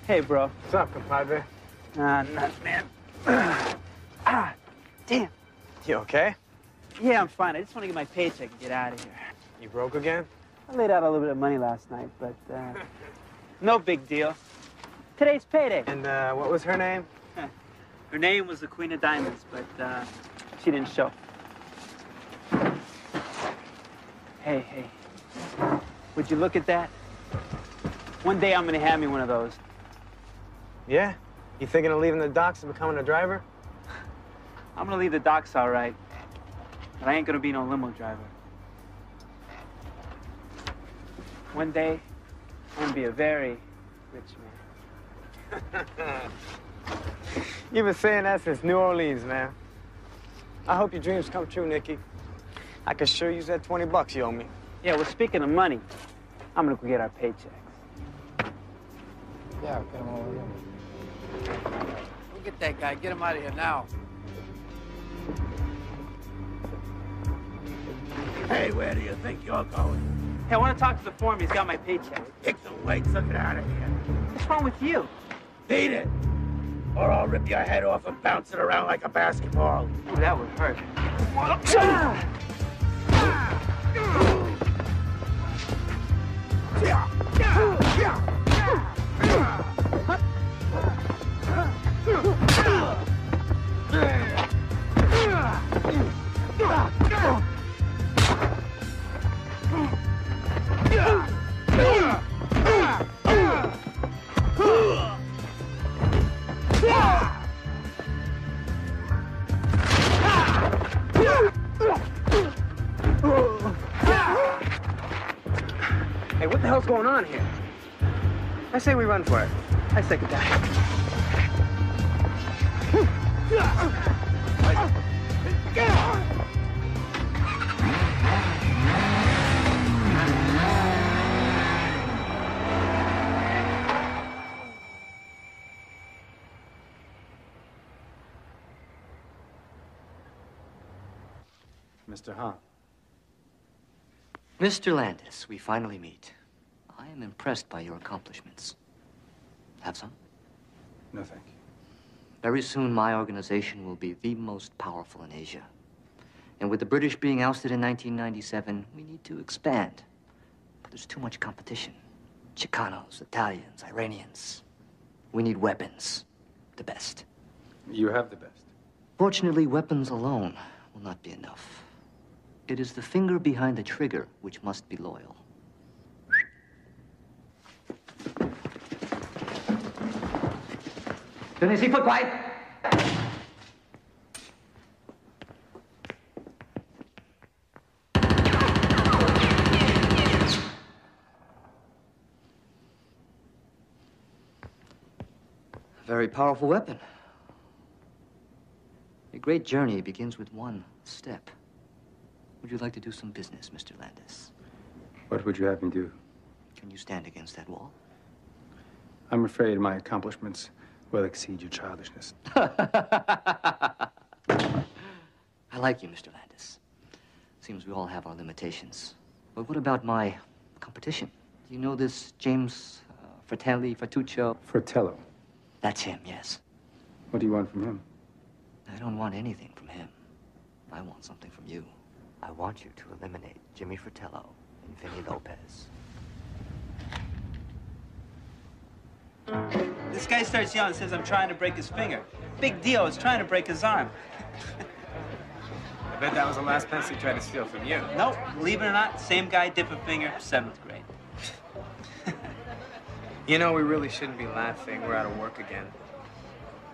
Hey, bro. What's up, compadre? Nuts, man. Damn. You okay? Yeah, I'm fine. I just want to get my paycheck and get out of here. You broke again? I laid out a little bit of money last night, but no big deal. Today's payday. And what was her name? Her name was the Queen of Diamonds, but she didn't show. Hey. Would you look at that? One day I'm gonna have me one of those. Yeah? You thinking of leaving the docks and becoming a driver? I'm gonna leave the docks all right, but I ain't gonna be no limo driver. One day, I'm gonna be a very rich man. You've been saying that since New Orleans, man. I hope your dreams come true, Nicky. I could sure use that 20 bucks you owe me. Yeah, well, speaking of money, I'm gonna go get our paychecks. Yeah, get him over here. Look at that guy. Get him out of here now. Hey, where do you think you're going? Hey, I want to talk to the foreman. He's got my paycheck. Kick the weights, look it out of here. What's wrong with you? Beat it, or I'll rip your head off and bounce it around like a basketball. Ooh, that would hurt. Hey, what the hell's going on here? I say we run for it. I second that. Mr. Hahn. Mr. Landis, we finally meet. I am impressed by your accomplishments. Have some? No, thank you. Very soon, my organization will be the most powerful in Asia. And with the British being ousted in 1997, we need to expand. But there's too much competition. Chicanos, Italians, Iranians. We need weapons. The best. You have the best. Fortunately, weapons alone will not be enough. It is the finger behind the trigger which must be loyal. Tenez-y, foot quiet. A very powerful weapon. A great journey begins with one step. Would you like to do some business, Mr. Landis? What would you have me do? Can you stand against that wall? I'm afraid my accomplishments will exceed your childishness. I like you, Mr. Landis. Seems we all have our limitations. But what about my competition? Do you know this James Frattuccio? Fratello. That's him, yes. What do you want from him? I don't want anything from him. I want something from you. I want you to eliminate Jimmy Fratello and Vinny Lopez. This guy starts yelling and says I'm trying to break his finger. Big deal, I was trying to break his arm. I bet that was the last pence he tried to steal from you. Nope, believe it or not, same guy, different finger, 7th grade. You know, we really shouldn't be laughing. We're out of work again.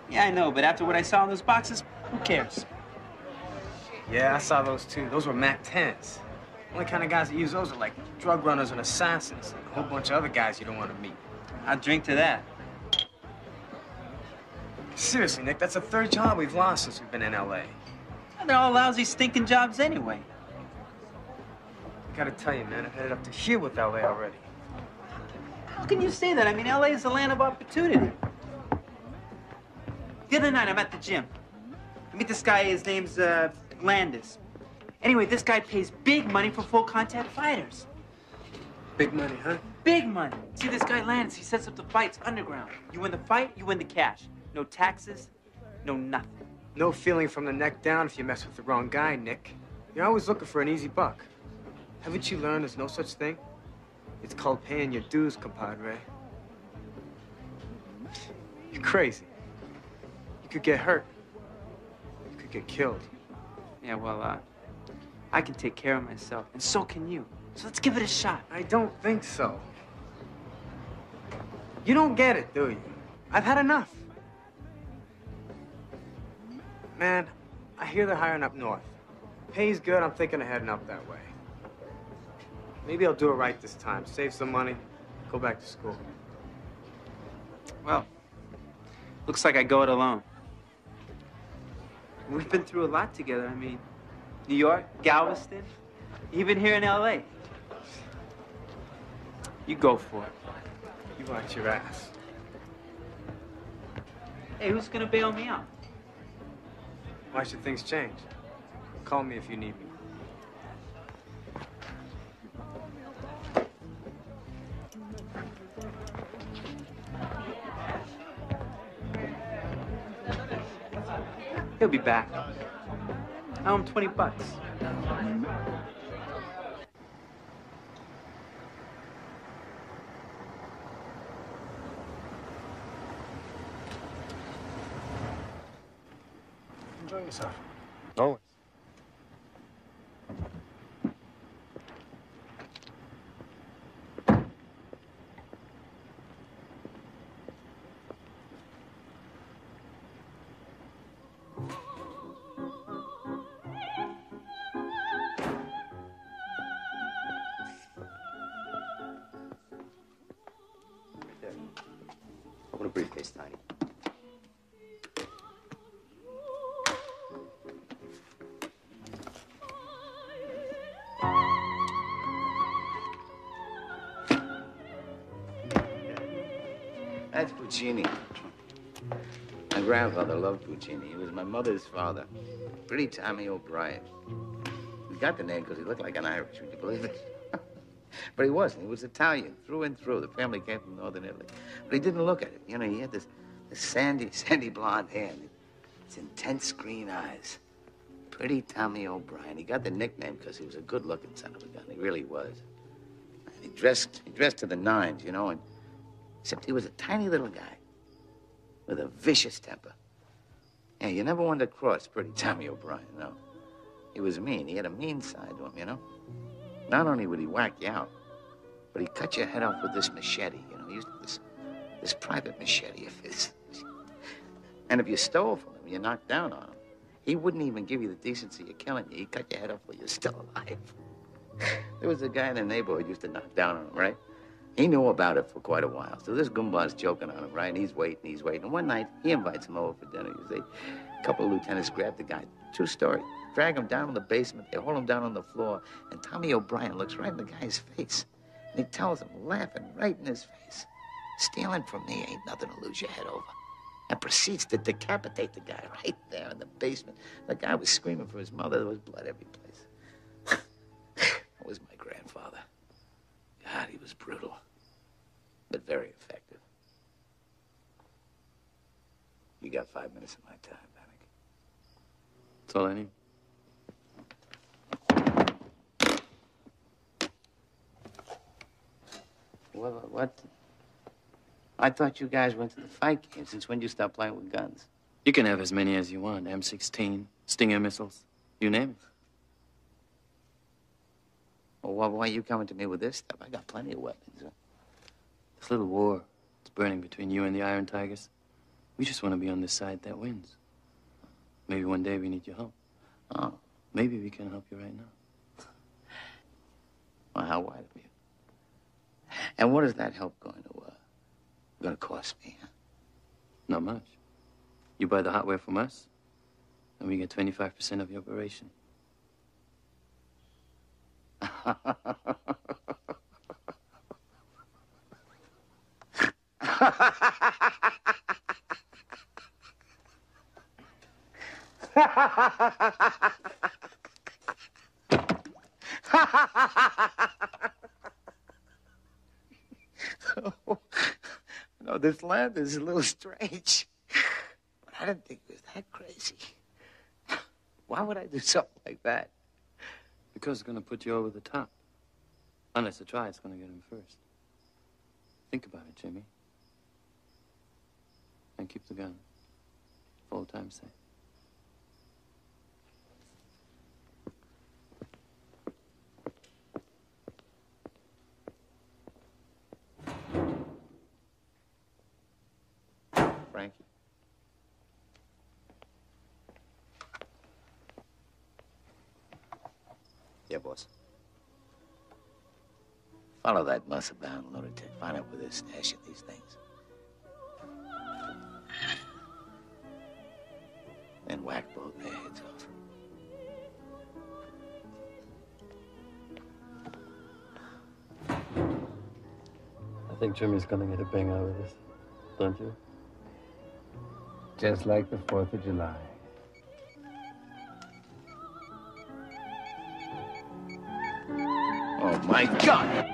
Yeah, I know, but after what I saw in those boxes, who cares? Yeah, I saw those too. Those were MAC 10s. Only kind of guys that use those are like drug runners and assassins. And a whole bunch of other guys you don't want to meet. I'll drink to that. Seriously, Nick, that's the 3rd job we've lost since we've been in L.A. They're all lousy, stinking jobs anyway. I gotta tell you, man, I've headed up to here with L.A. already. How can you say that? I mean, L.A. is the land of opportunity. The other night, I'm at the gym. I meet this guy, his name's Landis. Anyway, this guy pays big money for full contact fighters. Big money, huh? Big money. See, this guy Lance, he sets up the fights underground. You win the fight, you win the cash. No taxes, no nothing. No feeling from the neck down if you mess with the wrong guy, Nick. You're always looking for an easy buck. Haven't you learned there's no such thing? It's called paying your dues, compadre. You're crazy. You could get hurt. You could get killed. Yeah, well, I can take care of myself, and so can you. So let's give it a shot. I don't think so. You don't get it, do you? I've had enough. Man, I hear they're hiring up north. Pay's good, I'm thinking of heading up that way. Maybe I'll do it right this time. Save some money, go back to school. Well, looks like I go it alone. We've been through a lot together. I mean, New York, Galveston, even here in L.A. You go for it. You watch your ass. Hey, who's gonna bail me out? Why should things change? Call me if you need me. He'll be back. I owe him $20. Enjoy yourself. Always. Open a briefcase, Tiny. That's Puccini. My grandfather loved Puccini. He was my mother's father. Pretty Tommy O'Brien. He got the name because he looked like an Irish, would you believe it? But he wasn't. He was Italian, through and through. The family came from northern Italy. But he didn't look at it. You know, he had this sandy blonde hair and his intense green eyes. Pretty Tommy O'Brien. He got the nickname because he was a good-looking son of a gun. He really was. And he dressed to the nines, you know, and except he was a tiny little guy with a vicious temper. Yeah, you never wanted to cross Pretty Tommy O'Brien, no. He was mean. He had a mean side to him, you know. Not only would he whack you out, but he'd cut your head off with this machete, you know. He used this private machete of his. And if you stole from him, you knocked down on him, he wouldn't even give you the decency of killing you. He'd cut your head off while you're still alive. There was a guy in the neighborhood who used to knock down on him, right? He knew about it for quite a while. So this Goomba's joking on him, right? And he's waiting. And one night, he invites him over for dinner. You see, a couple of lieutenants grab the guy. True story. Drag him down in the basement. They hold him down on the floor. And Tommy O'Brien looks right in the guy's face. And he tells him, laughing right in his face, stealing from me ain't nothing to lose your head over. And proceeds to decapitate the guy right there in the basement. The guy was screaming for his mother. There was blood every place. That was my grandfather. God, he was brutal, but very effective. You got 5 minutes of my time, Bannock. That's all I need. What? I thought you guys went to the fight game. Since when did you stop playing with guns? You can have as many as you want. M16, Stinger missiles, you name it. Well, why are you coming to me with this stuff? I got plenty of weapons. Huh? This little war, it's burning between you and the Iron Tigers. We just want to be on the side that wins. Maybe one day we need your help. Oh. Maybe we can help you right now. Well, how white of you. And what is that help going to cost me, huh? Not much. You buy the hardware from us, and we get 25% of the operation. this land is a little strange. But I didn't think it was that crazy. Why would I do something like that? Because it's going to put you over the top. Unless the triad's going to get him first. Think about it, Jimmy. And keep the gun. For old time's sake. Frankie. Yeah, boss. Follow that muscle-bound lunatic. Find out where they're stashing these things. And whack both their heads off. I think Jimmy's going to get a bang out of this. Don't you? Just like the 4th of July. Oh, my God!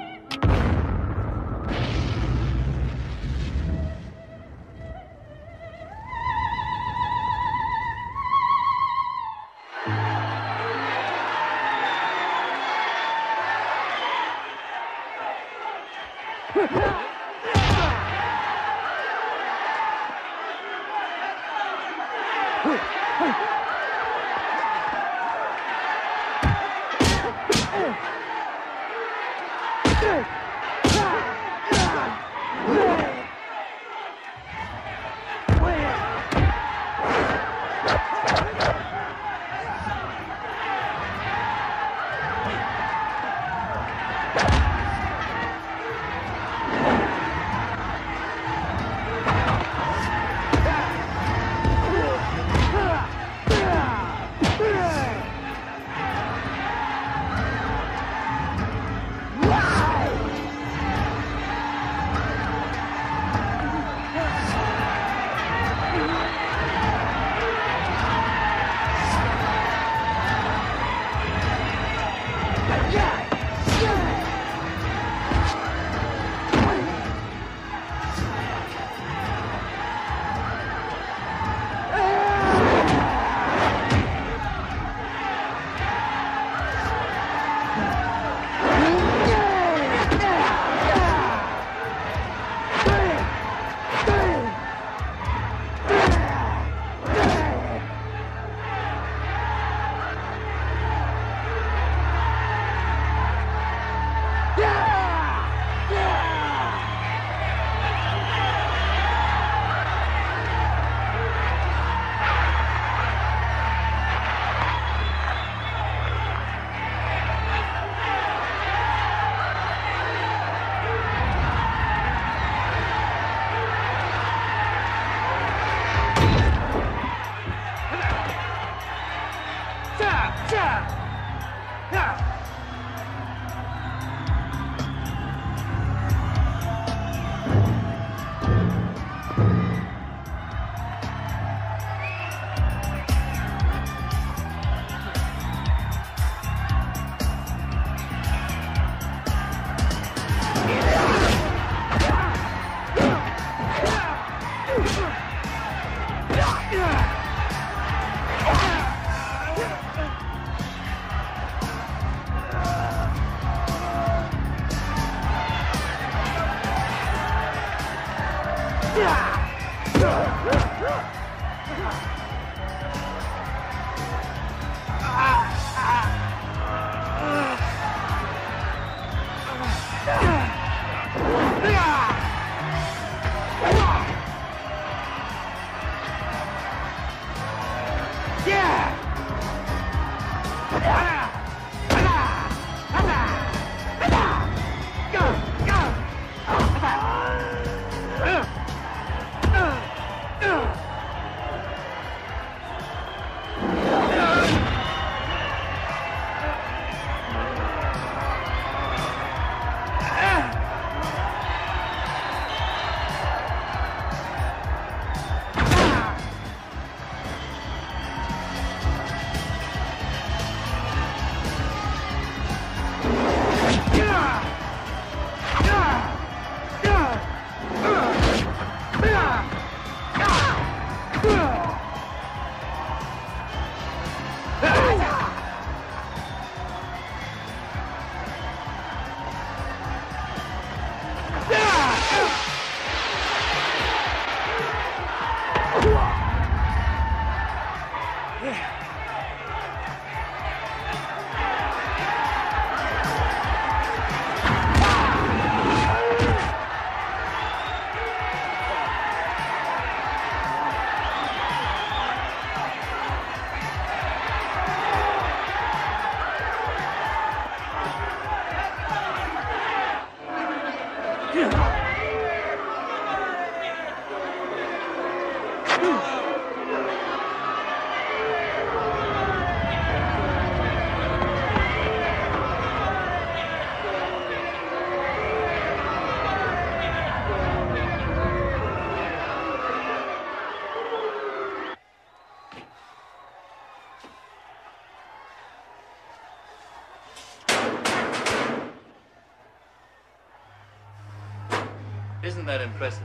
Isn't that impressive?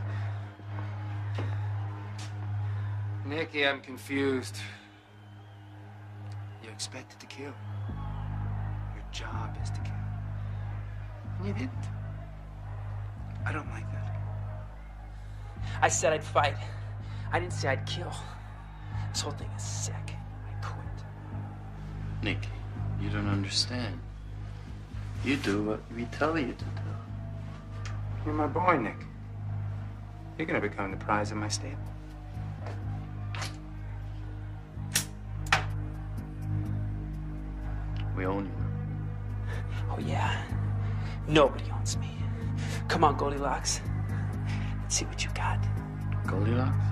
Nicky, I'm confused. You expected to kill. Your job is to kill. And you didn't. I don't like that. I said I'd fight. I didn't say I'd kill. This whole thing is sick. I quit. Nicky, you don't understand. You do what we tell you to do. You're my boy, Nick. You're gonna become the prize of my stable. We own you. Oh, yeah. Nobody owns me. Come on, Goldilocks. Let's see what you got. Goldilocks?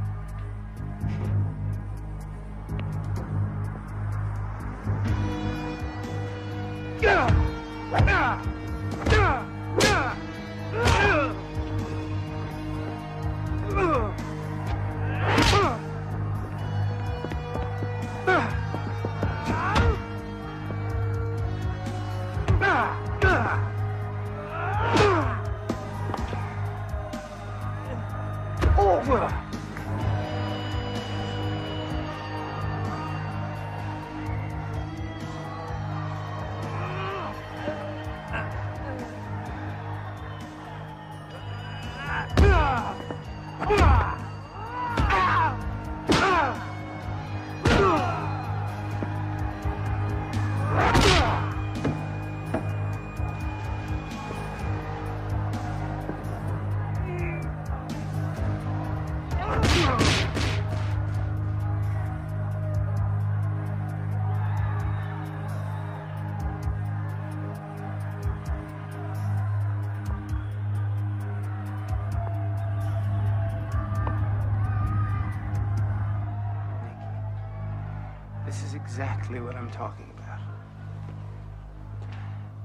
This is exactly what I'm talking about.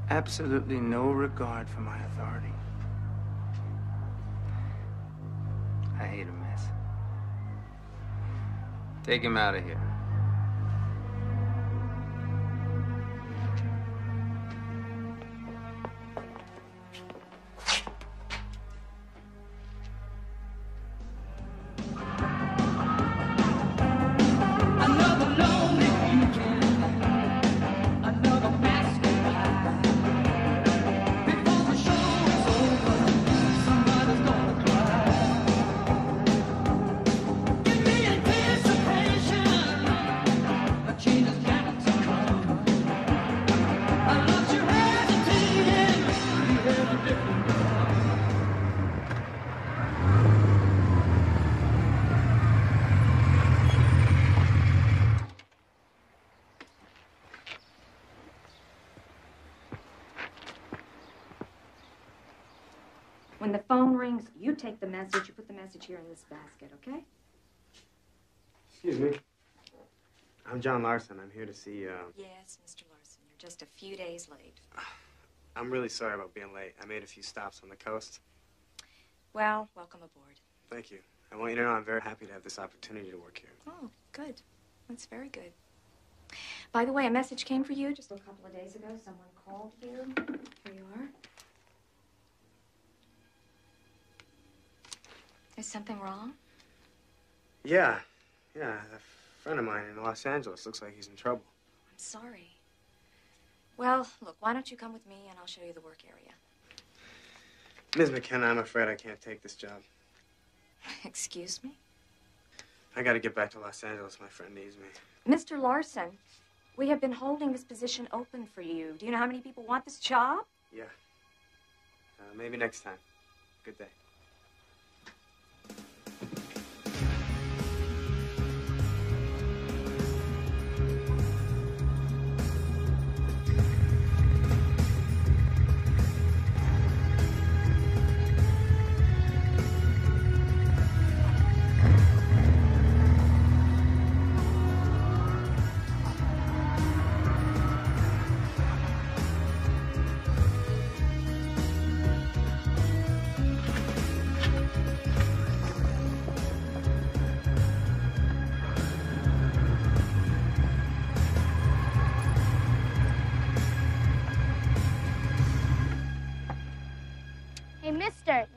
Absolutely no regard for my authority. I hate a mess. Take him out of here. When the phone rings, you take the message. You put the message here in this basket, okay? Excuse me. I'm John Larson. I'm here to see, Yes, Mr. Larson. You're just a few days late. I'm really sorry about being late. I made a few stops on the coast. Well, welcome aboard. Thank you. I want you to know I'm very happy to have this opportunity to work here. Oh, good. That's very good. By the way, a message came for you just a couple of days ago. Someone called you. Here you are. Is something wrong? Yeah. A friend of mine in Los Angeles looks like he's in trouble. I'm sorry. Well, look, why don't you come with me and I'll show you the work area. Ms. McKenna, I'm afraid I can't take this job. Excuse me? I gotta get back to Los Angeles. My friend needs me. Mr. Larson, we have been holding this position open for you. Do you know how many people want this job? Yeah. Maybe next time. Good day.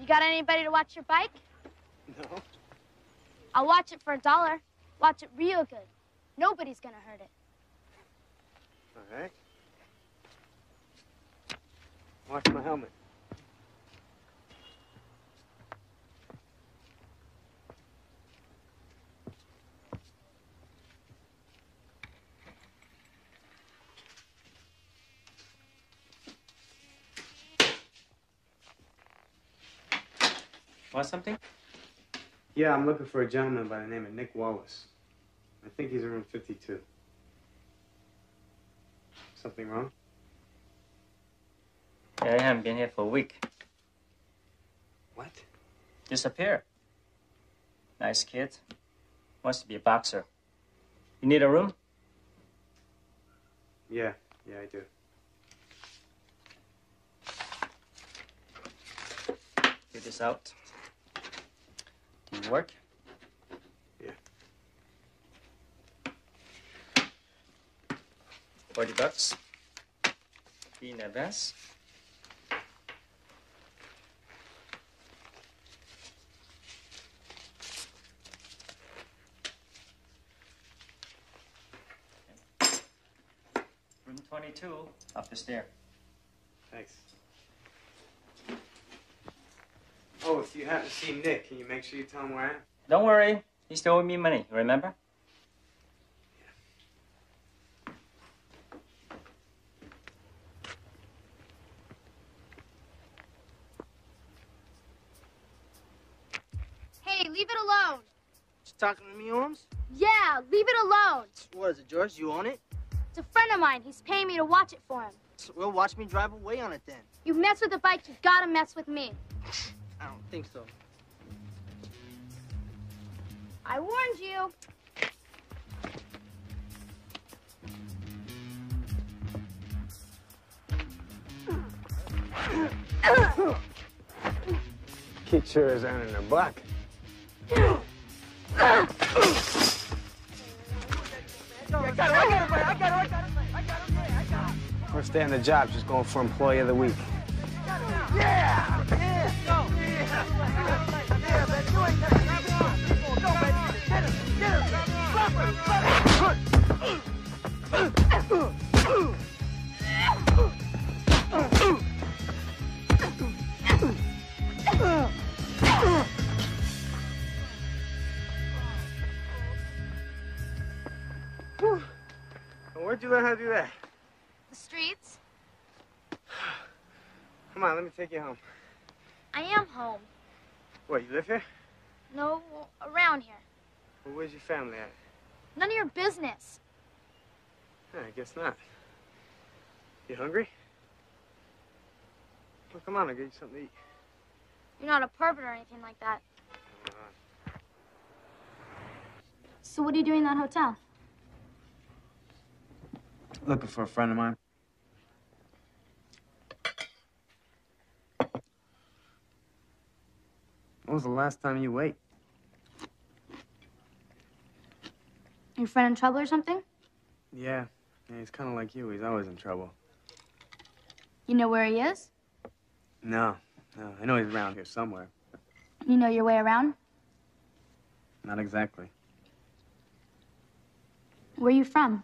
got anybody to watch your bike? No. I'll watch it for $1. Watch it real good. Nobody's gonna hurt it. All right. Watch my helmet. Want something? Yeah, I'm looking for a gentleman by the name of Nick Wallace. I think he's in room 52. Something wrong? Yeah, I haven't been here for a week. What? Disappeared. Nice kid. Wants to be a boxer. You need a room? Yeah, I do. Get this out. You work? Yeah. $40. Be in advance. Room 22, up the stair. Thanks. Oh, if you happen to see Nick, can you make sure you tell him where I am? Don't worry, he still owed me money, remember? Hey, leave it alone. You talking to me, Holmes? Yeah, leave it alone. What is it, George? You own it? It's a friend of mine. He's paying me to watch it for him. Well, watch me drive away on it then. You mess with the bike, you gotta mess with me. I don't think so. I warned you. Kid sure is earning a buck. First day on the job, just going for Employee of the Week. Where'd you learn how to do that? The streets? Come on, let me take you home. I am home. What, you live here? No, around here. Well, where's your family at? None of your business. I guess not. You hungry? Well, come on, I'll get you something to eat. You're not a pervert or anything like that. So what are you doing in that hotel? Looking for a friend of mine. When was the last time you ate? Your friend in trouble or something? Yeah, he's kind of like you. He's always in trouble. You know where he is? No. I know he's around here somewhere. You know your way around? Not exactly. Where are you from?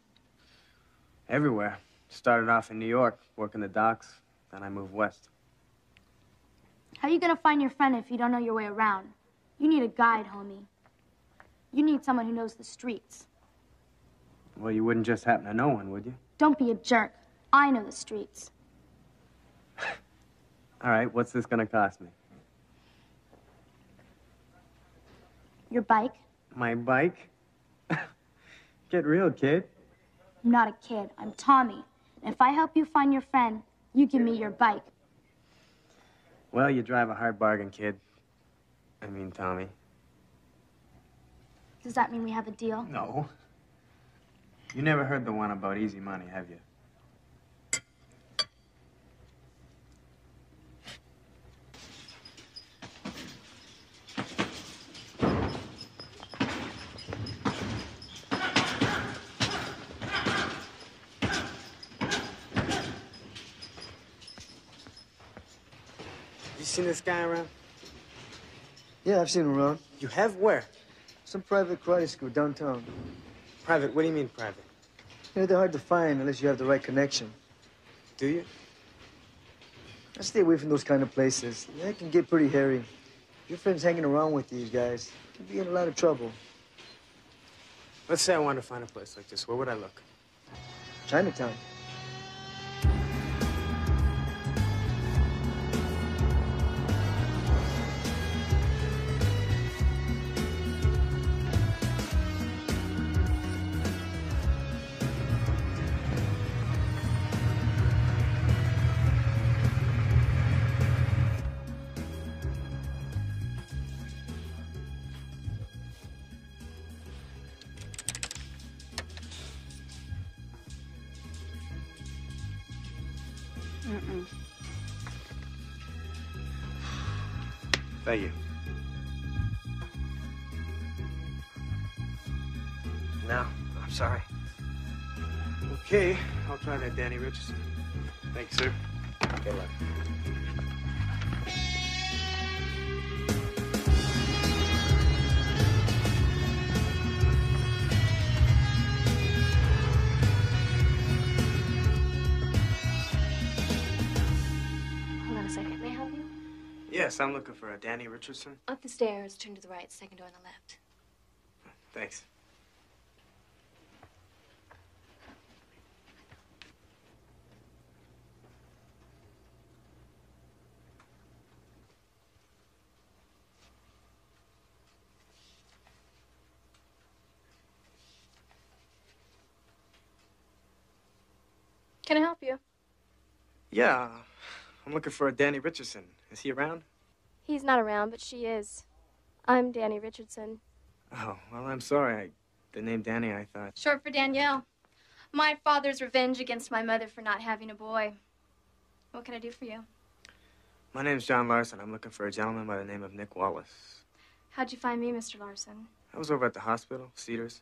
Everywhere. Started off in New York, working the docks. Then I moved west. How are you gonna find your friend if you don't know your way around? You need a guide, homie. You need someone who knows the streets. Well, you wouldn't just happen to know one, would you? Don't be a jerk. I know the streets. All right, what's this gonna cost me? Your bike? My bike? Get real, kid. I'm not a kid. I'm Tommy. And if I help you find your friend, you give me your bike. Well, you drive a hard bargain, kid. I mean, Tommy. Does that mean we have a deal? No. You never heard the one about easy money, have you? You seen this guy around? Yeah, I've seen him around. You have? Where? Some private karate school downtown. Private? What do you mean private? You know, they're hard to find unless you have the right connection. Do you? I stay away from those kind of places. They can get pretty hairy. Your friend's hanging around with these guys. You'll be in a lot of trouble. Let's say I wanted to find a place like this. Where would I look? Chinatown. Thank you. No, I'm sorry. Okay, I'll try that Danny Richardson. Thank you, sir. Good luck. Hold on a second. May I help you? Yes, I'm looking for a Danny Richardson. Up the stairs, turn to the right, second door on the left. Thanks. Can I help you? Yeah, I'm looking for a Danny Richardson. Is he around? He's not around, but she is. I'm Danny Richardson. Oh, well, I'm sorry. The name Danny, I thought. Short for Danielle. My father's revenge against my mother for not having a boy. What can I do for you? My name's John Larson. I'm looking for a gentleman by the name of Nick Wallace. How'd you find me, Mr. Larson? I was over at the hospital, Cedars.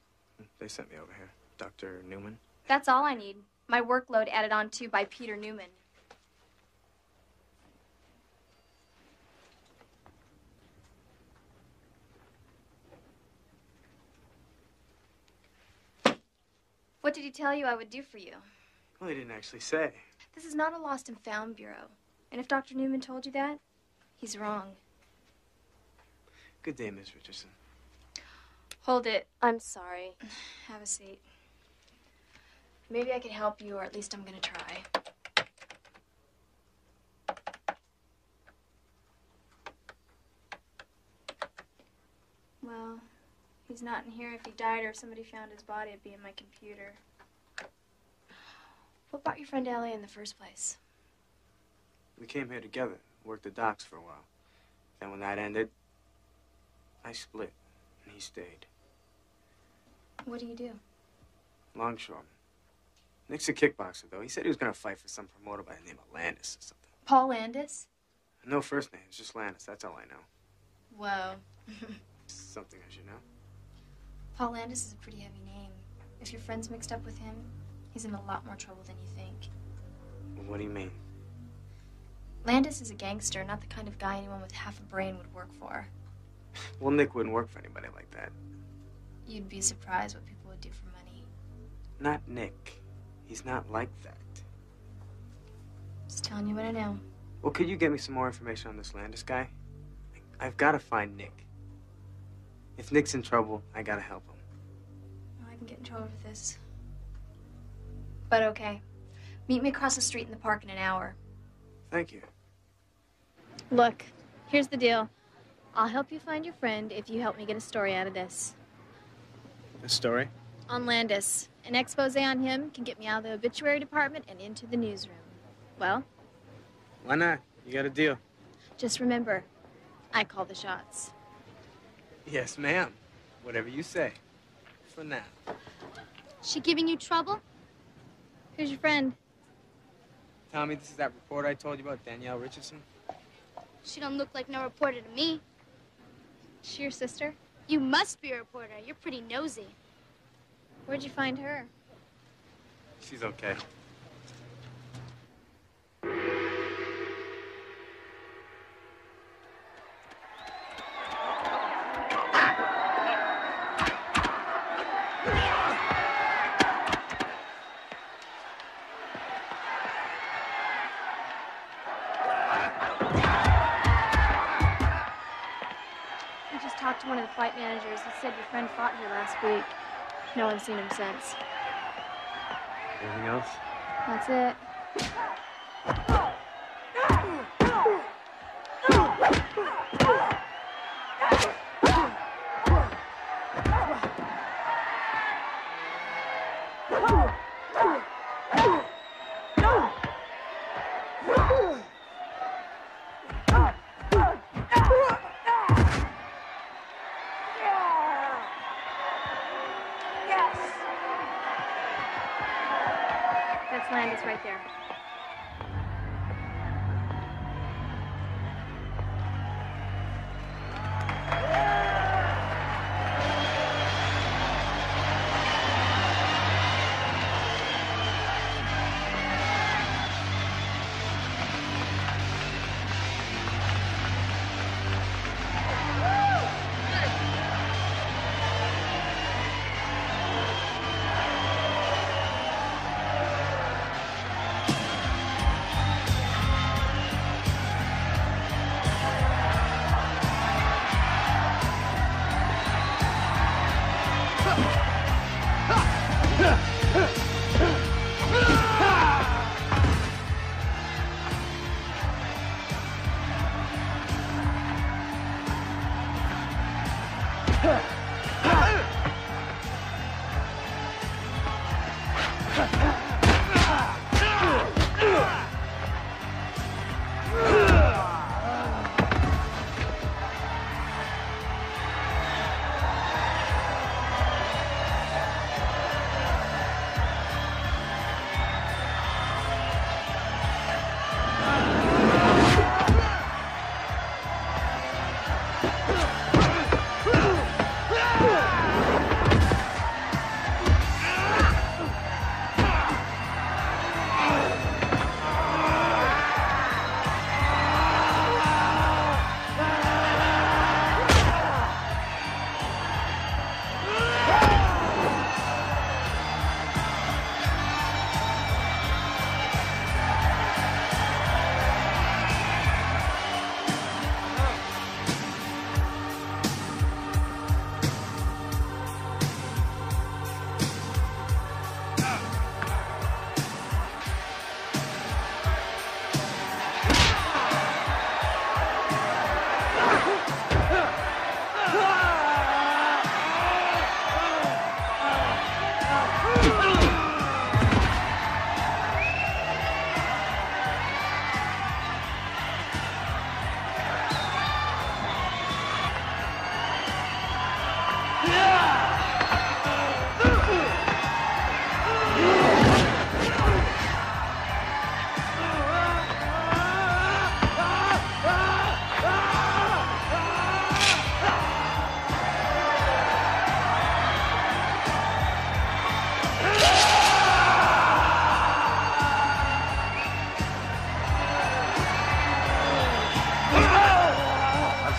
They sent me over here. Dr. Newman. That's all I need. My workload added on to by Peter Newman. What did he tell you I would do for you? Well, he didn't actually say. This is not a lost and found bureau. And if Dr. Newman told you that, he's wrong. Good day, Miss Richardson. Hold it. I'm sorry. Have a seat. Maybe I can help you, or at least I'm gonna try. Well, he's not in here. If he died or if somebody found his body, it'd be in my computer. What brought your friend to LA in the first place? We came here together, worked the docks for a while. Then when that ended, I split, and he stayed. What do you do? Longshoreman. Nick's a kickboxer, though. He said he was going to fight for some promoter by the name of Landis or something. Paul Landis? No first names, just Landis. That's all I know. Whoa. Something I should know. Paul Landis is a pretty heavy name. If your friend's mixed up with him, he's in a lot more trouble than you think. What do you mean? Landis is a gangster, not the kind of guy anyone with half a brain would work for. Well, Nick wouldn't work for anybody like that. You'd be surprised what people would do for money. Not Nick. He's not like that. Just telling you what I know. Well, could you get me some more information on this Landis guy? I've got to find Nick. If Nick's in trouble, I got to help him. Well, I can get in trouble with this. But okay. Meet me across the street in the park in an hour. Thank you. Look, here's the deal. I'll help you find your friend if you help me get a story out of this. A story? On Landis. An expose on him can get me out of the obituary department and into the newsroom. Well? Why not? You got a deal. Just remember, I call the shots. Yes, ma'am. Whatever you say. For now. She giving you trouble? Who's your friend? Tommy, this is that reporter I told you about, Danielle Richardson. She don't look like no reporter to me. She your sister? You must be a reporter. You're pretty nosy. Where'd you find her? She's okay. fight managers. He said your friend fought here last week. No one's seen him since. Anything else? That's it. That's Landis right there.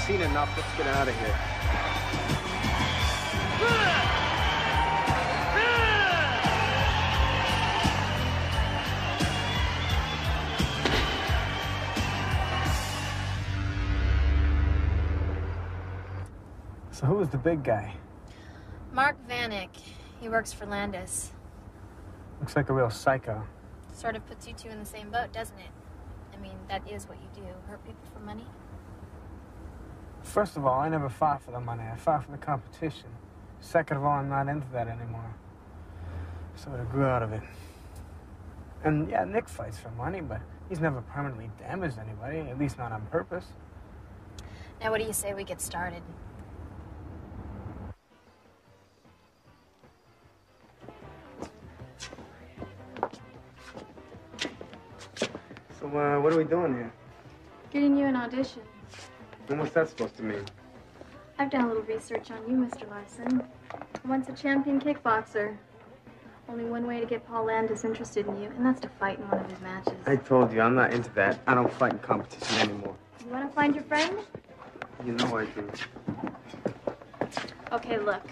Seen enough. Let's get out of here. So who was the big guy? Mark Vanek. He works for Landis. Looks like a real psycho. Sort of puts you two in the same boat, doesn't it? I mean, that is what you do. Hurt people for money? First of all, I never fought for the money. I fought for the competition. Second of all, I'm not into that anymore. Sort of grew out of it. And yeah, Nick fights for money, but he's never permanently damaged anybody, at least not on purpose. Now, what do you say we get started? So, what are we doing here? Getting you an audition. And what's that supposed to mean? I've done a little research on you, Mr. Larson. Once a champion kickboxer. Only one way to get Paul Landis interested in you, and that's to fight in one of his matches. I told you, I'm not into that. I don't fight in competition anymore. You want to find your friend? You know I do. Okay, look.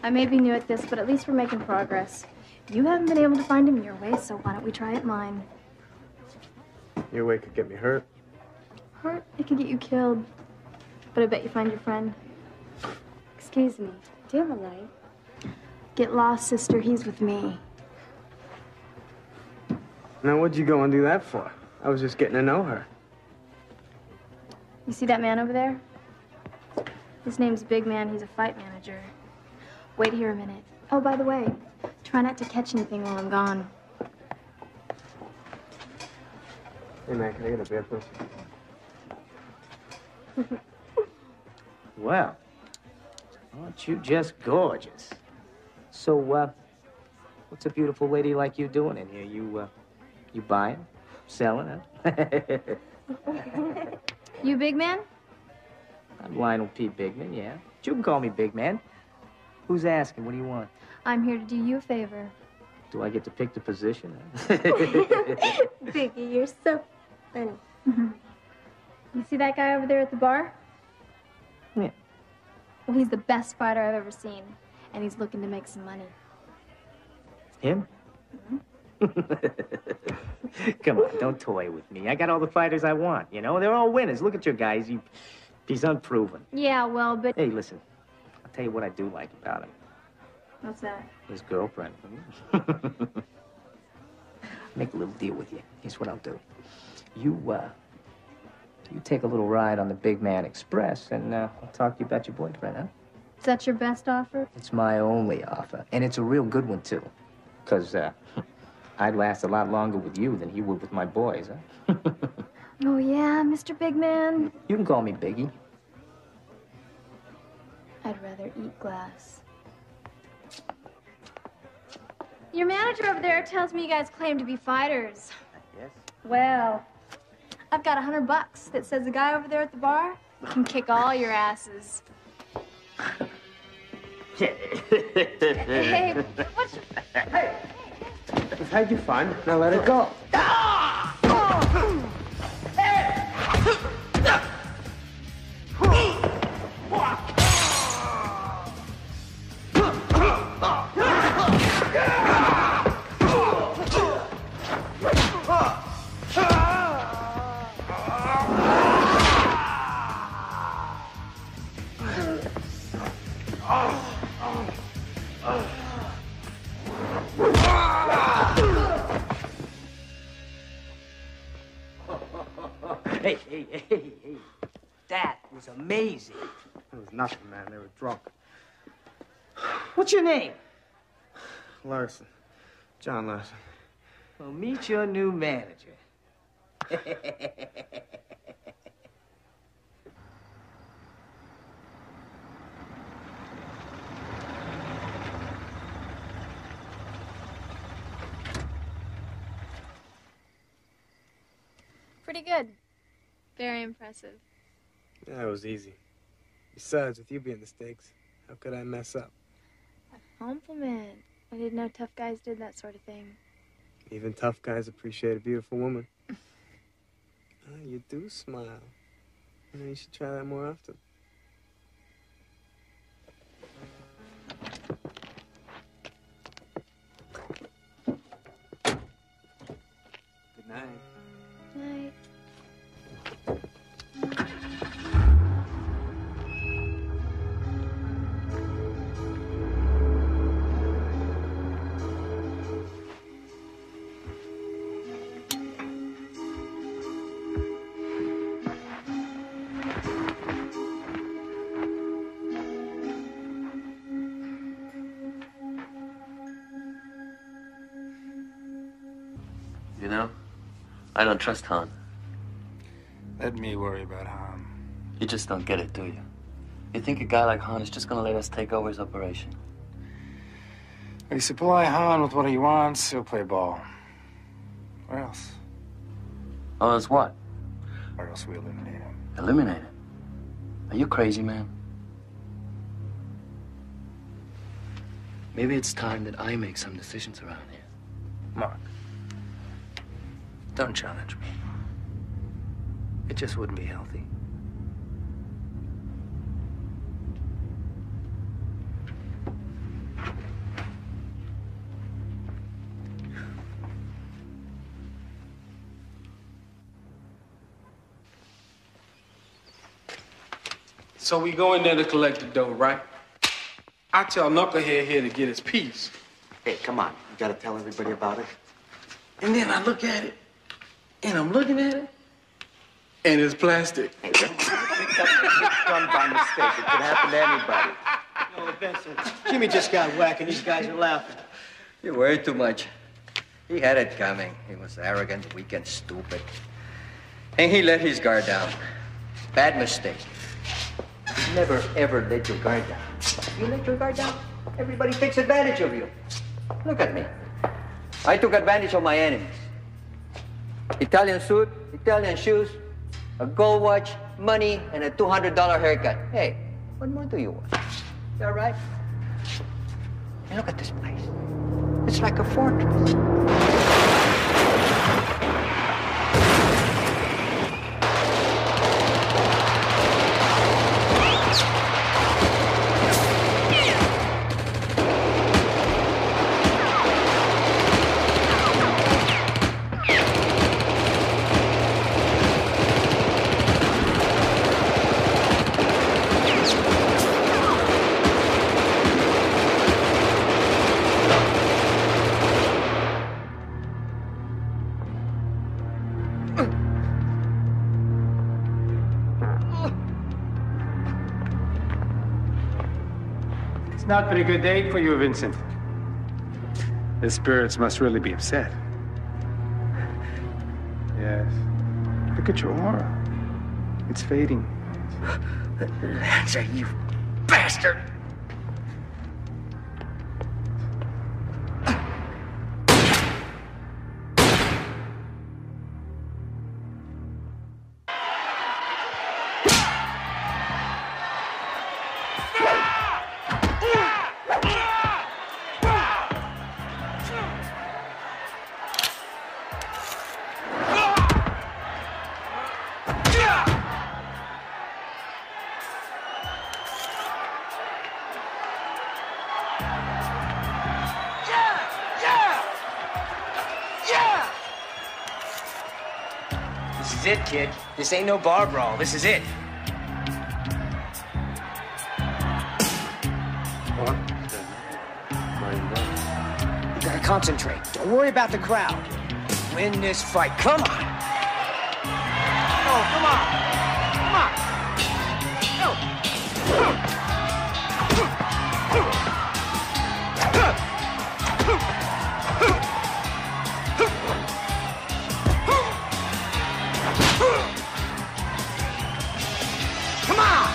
I may be new at this, but at least we're making progress. You haven't been able to find him your way, so why don't we try it mine? Your way could get me hurt. Hurt? It could get you killed. But I bet you find your friend. Excuse me. Do you have a light? Get lost, sister. He's with me. Now, what'd you go and do that for? I was just getting to know her. You see that man over there? His name's Big Man. He's a fight manager. Wait here a minute. Oh, by the way, try not to catch anything while I'm gone. Hey, man, can I get a beer, please? Well, aren't you just gorgeous? So, what's a beautiful lady like you doing in here? You buying? Selling, huh? You Big Man? I'm Lionel P. Bigman, yeah. But you can call me Big Man. Who's asking? What do you want? I'm here to do you a favor. Do I get to pick the position? Huh? Biggie, you're so funny. You see that guy over there at the bar? Yeah. Well, he's the best fighter I've ever seen, and he's looking to make some money. Him? Come on, don't toy with me. I got all the fighters I want, you know? They're all winners. Look at your guy. He's unproven. Yeah, well, but... Hey, listen. I'll tell you what I do like about him. What's that? His girlfriend. Make a little deal with you. Here's what I'll do. You take a little ride on the Big Man Express, and I'll talk to you about your boyfriend, huh? Is that your best offer? It's my only offer, and it's a real good one, too. Because, I'd last a lot longer with you than he would with my boys, huh? Oh, yeah, Mr. Big Man? You can call me Biggie. I'd rather eat glass. Your manager over there tells me you guys claim to be fighters. Yes. Well, I've got $100 that says the guy over there at the bar can kick all your asses. Hey, what's... Hey! We've had your fun. Now let it go. Hey. That was amazing. It was nothing, man. They were drunk. What's your name? Larson. John Larson. Well, meet your new manager. Pretty good. Very impressive. Yeah, it was easy. Besides, with you being the stakes, how could I mess up? A compliment. I didn't know tough guys did that sort of thing. Even tough guys appreciate a beautiful woman. You do smile. You should try that more often. Good night. Night. You know, I don't trust Han. Let me worry about Han. You just don't get it, do you? You think a guy like Han is just gonna let us take over his operation? If you supply Han with what he wants, he'll play ball. Or else. Oh, it's what? Or else we eliminate him. Eliminate him? Are you crazy, man? Maybe it's time that I make some decisions around here. Mark, don't challenge me. It just wouldn't be healthy. So we go in there to collect the dough, right? I tell Knucklehead here to get his piece. Hey, come on. You gotta tell everybody about it. And then I look at it, and I'm looking at it, and it's plastic. Hey, it's done by mistake. It could happen to anybody. No, Vincent. Jimmy just got whacked, and these guys are laughing. You worry too much. He had it coming. He was arrogant, weak, and stupid. And he let his guard down. Bad mistake. Never, ever let your guard down. You let your guard down, everybody takes advantage of you. Look at me. I took advantage of my enemies. Italian suit, Italian shoes, a gold watch, money, and a $200 haircut. Hey, what more do you want? You all right? And look at this place. It's like a fortress. It's not been a good day for you, Vincent. The spirits must really be upset. Yes. Look at your aura. It's fading. Lanza, you bastard! This is it, kid. This ain't no bar brawl. This is it. You gotta concentrate. Don't worry about the crowd. Win this fight. Come on. Oh, come on. Come on. No. Come on!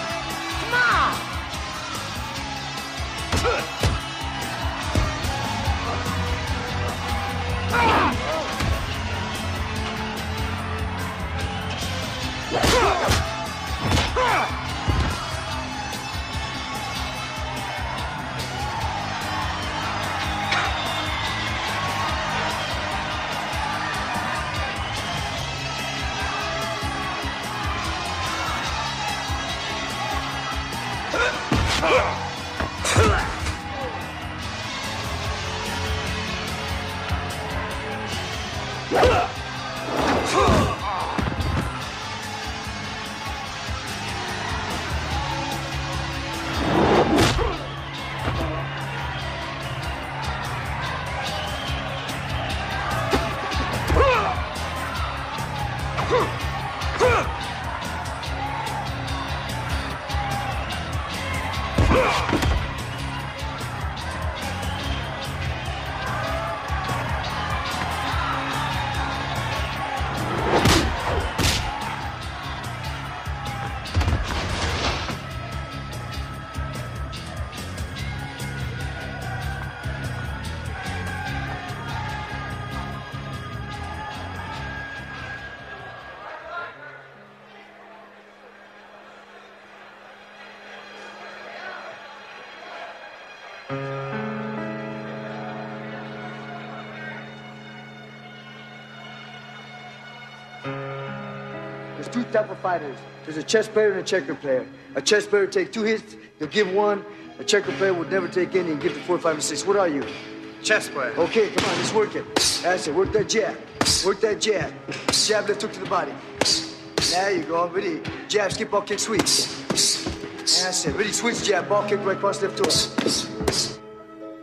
Come on! There's two type of fighters. There's a chess player and a checker player. A chess player takes 2 hits, they'll give 1. A checker player would never take any and give to 4, 5, and 6. What are you? Chess player. Okay, come on, let's work it. That's it, work that jab. Work that jab. Jab left hook to the body. There you go, ready. Jab, skip, ball, kick, sweep. That's it. Ready, switch jab. Ball kick right cross left toe.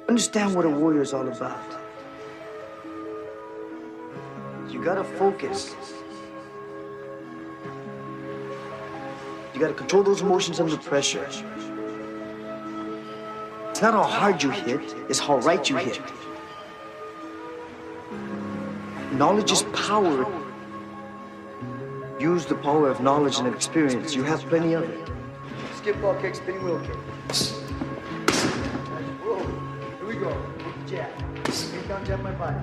Understand what a warrior is all about. You gotta focus. You gotta control those emotions under pressure. It's not how hard you hit, it's how right you hit. Knowledge is power. Use the power of knowledge and experience. You have plenty of it. Skip ball kick, spinning wheel kick. Whoa, here we go. Jab. Take down, jab my body.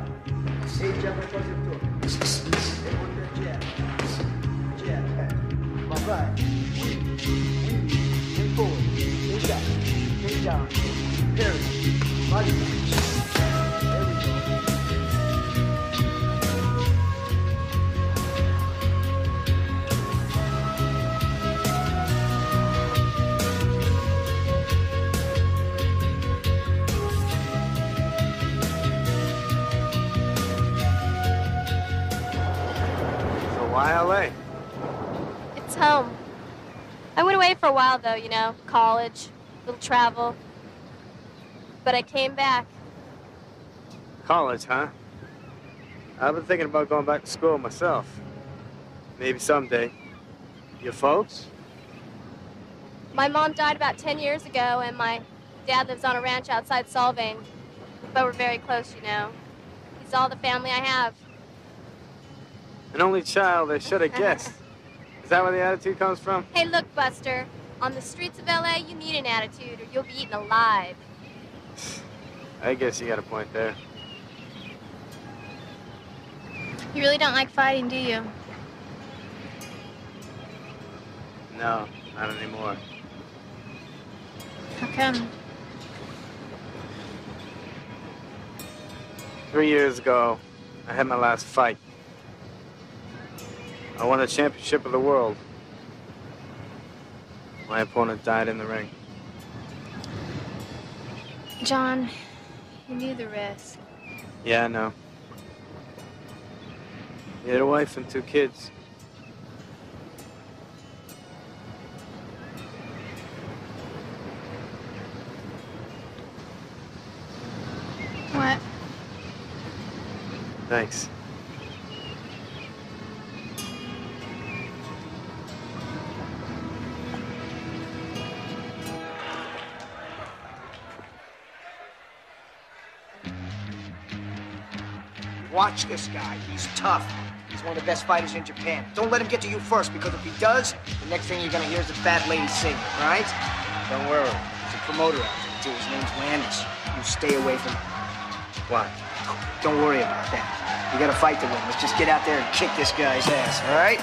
Hey, jab my cross your toe. Hey, work that jab. Jab. My right. Take forward. Take back. Take down. Parry. Body punch. There we go. Why LA? It's home. I went away for a while, though, you know, college, little travel. But I came back. College, huh? I've been thinking about going back to school myself. Maybe someday. Your folks? My mom died about 10 years ago, and my dad lives on a ranch outside Solvang. But we're very close, you know. He's all the family I have. An only child, I should have guessed. Is that where the attitude comes from? Hey, look, Buster. On the streets of L.A., you need an attitude, or you'll be eaten alive. I guess you got a point there. You really don't like fighting, do you? No, not anymore. How come? 3 years ago, I had my last fight. I won a championship of the world. My opponent died in the ring. John, you knew the risk. Yeah, I know. He had a wife and 2 kids. What? Thanks. Watch this guy. He's tough. He's one of the best fighters in Japan. Don't let him get to you first, because if he does, the next thing you're gonna hear is the fat lady singing, all right? Don't worry. There's a promoter out there, too. His name's Landis. You stay away from him. Why? Don't worry about that. You gotta fight to win. Let's just get out there and kick this guy's ass, all right?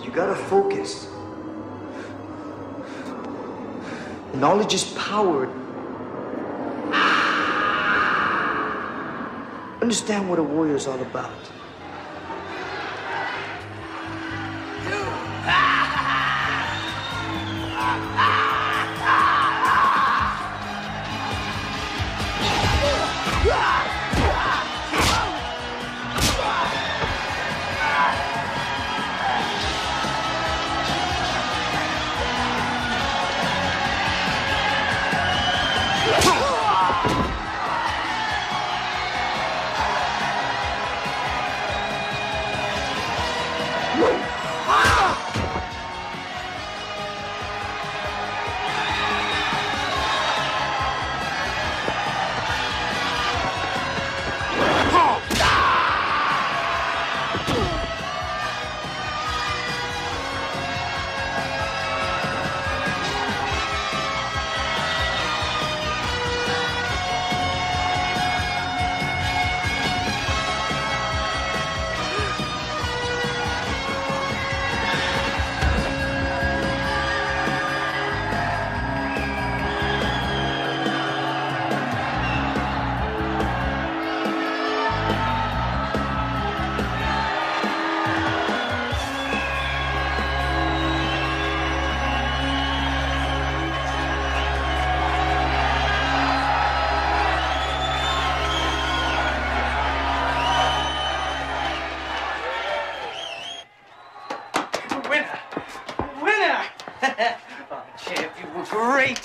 You gotta focus. Knowledge is power. Understand what a warrior is all about. Ah!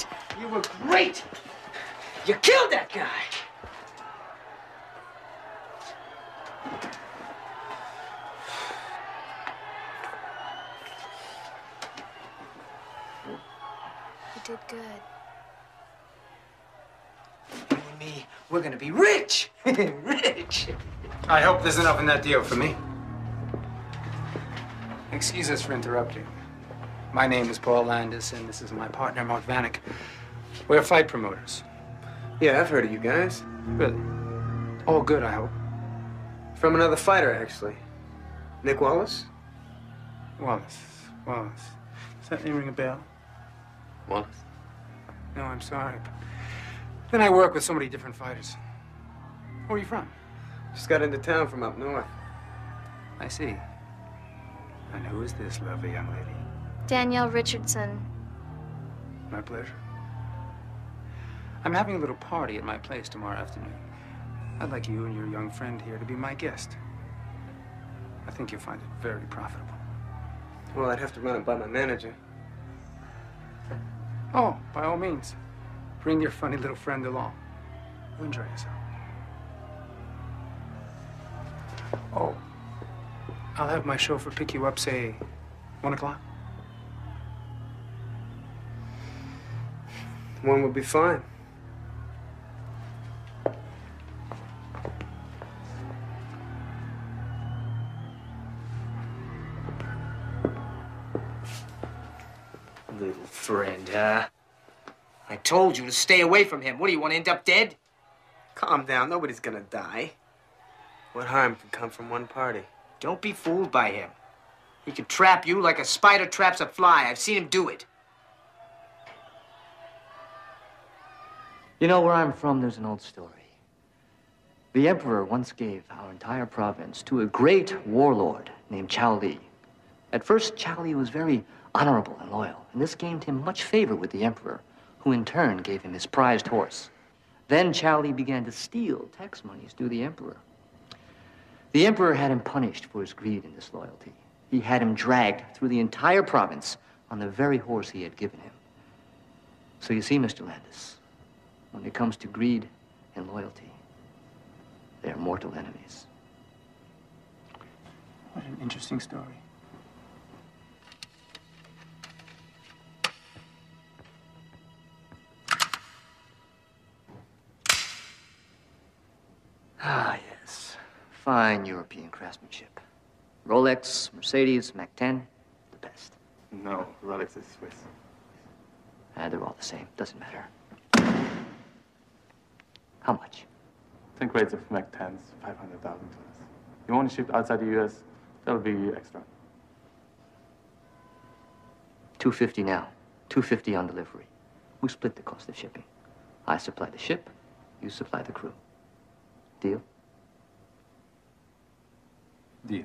great! You were great! You killed that guy! You did good. You and me, we're gonna be rich! Rich! I hope there's enough in that deal for me. Excuse us for interrupting. My name is Paul Landis, and this is my partner, Mark Vanek. We're fight promoters. Yeah, I've heard of you guys. Really? All good, I hope. From another fighter, actually. Nick Wallace? Wallace. Does that name ring a bell? Wallace? No, I'm sorry, but then I work with so many different fighters. Where are you from? Just got into town from up north. I see. And who is this lovely young lady? Danielle Richardson. My pleasure. I'm having a little party at my place tomorrow afternoon. I'd like you and your young friend here to be my guest. I think you'll find it very profitable. Well, I'd have to run it by my manager. Oh, by all means. Bring your funny little friend along. You'll enjoy yourself. Oh, I'll have my chauffeur pick you up, say, 1 o'clock. 1 would be fine. Little friend, huh? I told you to stay away from him. What do you want to end up dead? Calm down. Nobody's gonna die. What harm can come from one party? Don't be fooled by him. He can trap you like a spider traps a fly. I've seen him do it. You know, where I'm from, there's an old story. The emperor once gave our entire province to a great warlord named Chao Li. At first, Chao Li was very honorable and loyal, and this gained him much favor with the emperor, who in turn gave him his prized horse. Then Chao Li began to steal tax monies due the emperor. The emperor had him punished for his greed and disloyalty. He had him dragged through the entire province on the very horse he had given him. So you see, Mr. Landis, when it comes to greed and loyalty, they are mortal enemies. What an interesting story. Ah, yes. Fine European craftsmanship. Rolex, Mercedes, Mac 10, the best. No, Rolex is Swiss. They're all the same. Doesn't matter. How much? Think rates of Mac 10s, 500,000 to us. You want to ship outside the US, that'll be extra. $250 now. $250 on delivery. We split the cost of shipping. I supply the ship, you supply the crew. Deal? Deal.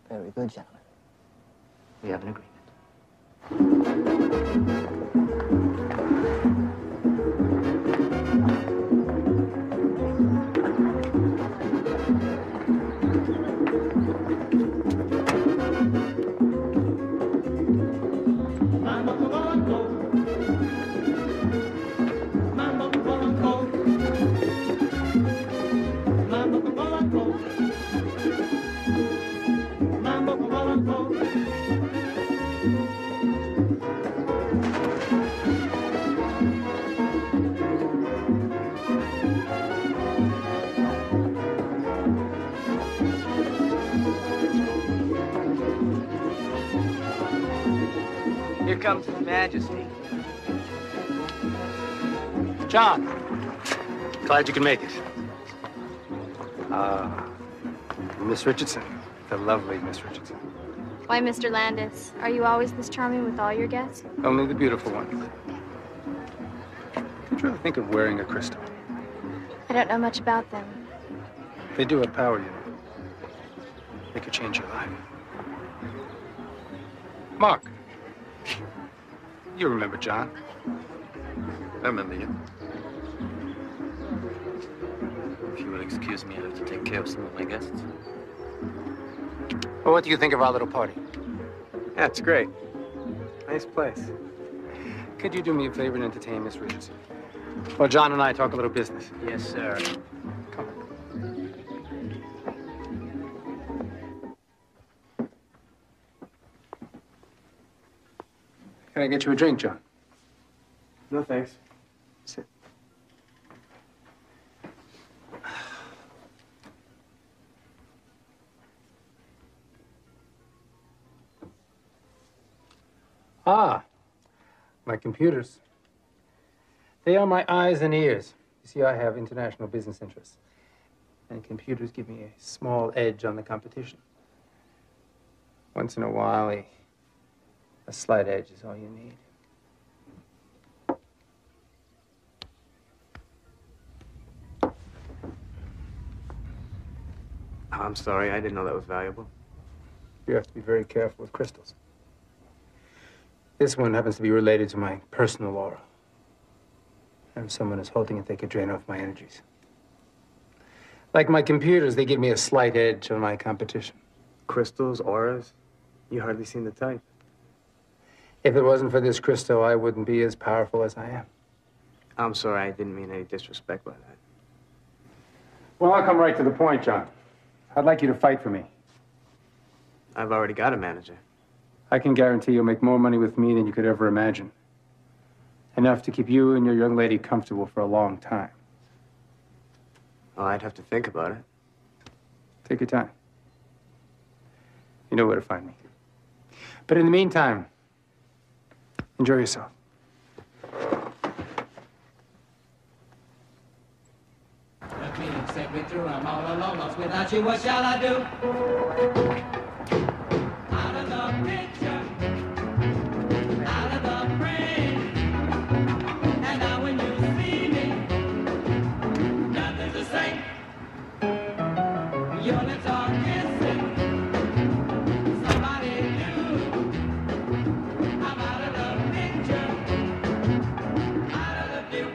Very good, gentlemen. We have an agreement. Here comes His Majesty. John, glad you can make it. Miss Richardson, the lovely Miss Richardson. Why, Mr. Landis? Are you always this charming with all your guests? Only the beautiful ones. Did you ever think of wearing a crystal? I don't know much about them. They do have power, you know. They could change your life. Mark, you remember John? I remember you. If you will excuse me, I have to take care of some of my guests. Well, what do you think of our little party? Yeah, it's great. Nice place. could you do me a favor and entertain Miss Reeves? Well, John and I talk a little business. Yes, sir. Come. Can I get you a drink, John? No, thanks. Sit. Ah, my computers. They are my eyes and ears. You see, I have international business interests. And computers give me a small edge on the competition. Once in a while, a slight edge is all you need. I'm sorry, I didn't know that was valuable. You have to be very careful with crystals. This one happens to be related to my personal aura. And if someone is holding it, they could drain off my energies. Like my computers, they give me a slight edge on my competition. Crystals, auras? You hardly seem the type. If it wasn't for this crystal, I wouldn't be as powerful as I am. I'm sorry, I didn't mean any disrespect by that. Well, I'll come right to the point, John. I'd like you to fight for me. I've already got a manager. I can guarantee you'll make more money with me than you could ever imagine. Enough to keep you and your young lady comfortable for a long time. Well, I'd have to think about it. Take your time. You know where to find me. But in the meantime, enjoy yourself. Set me through, I'm all alone, lost without you, what shall I do? Out of the picture, out of the frame, and now when you see me, nothing's the same. Your lips are kissing somebody new. I'm out of the picture, out of the view.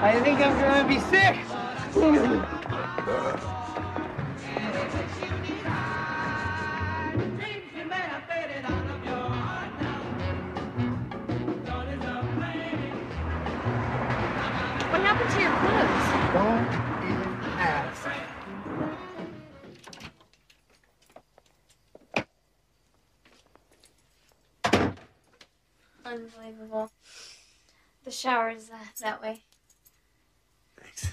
I think I'm gonna be sick. What happened to your clothes? Don't even ask. Unbelievable. The shower's that way. Thanks.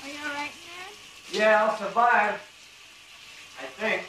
Are you all right, Dad? Yeah, I'll survive. I think.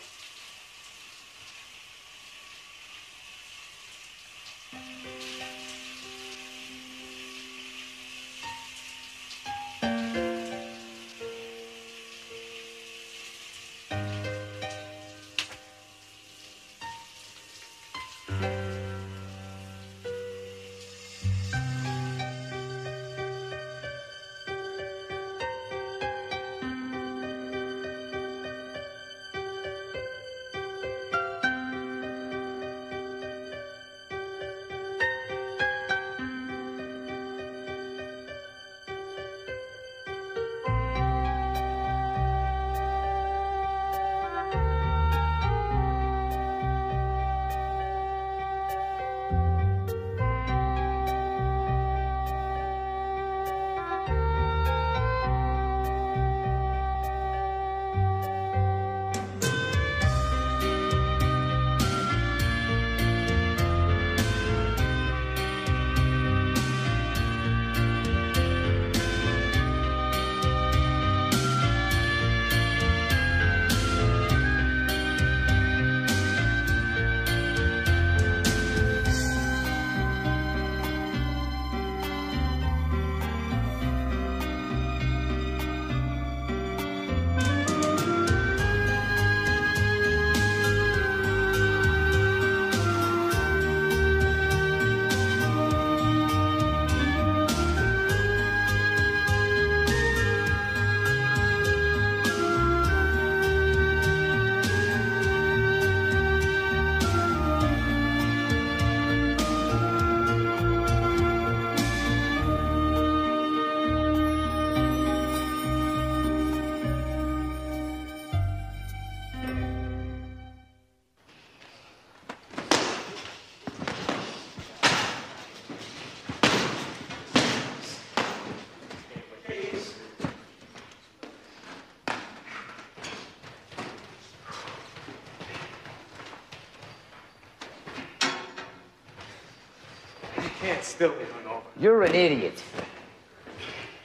can't still be hungover. You're an idiot.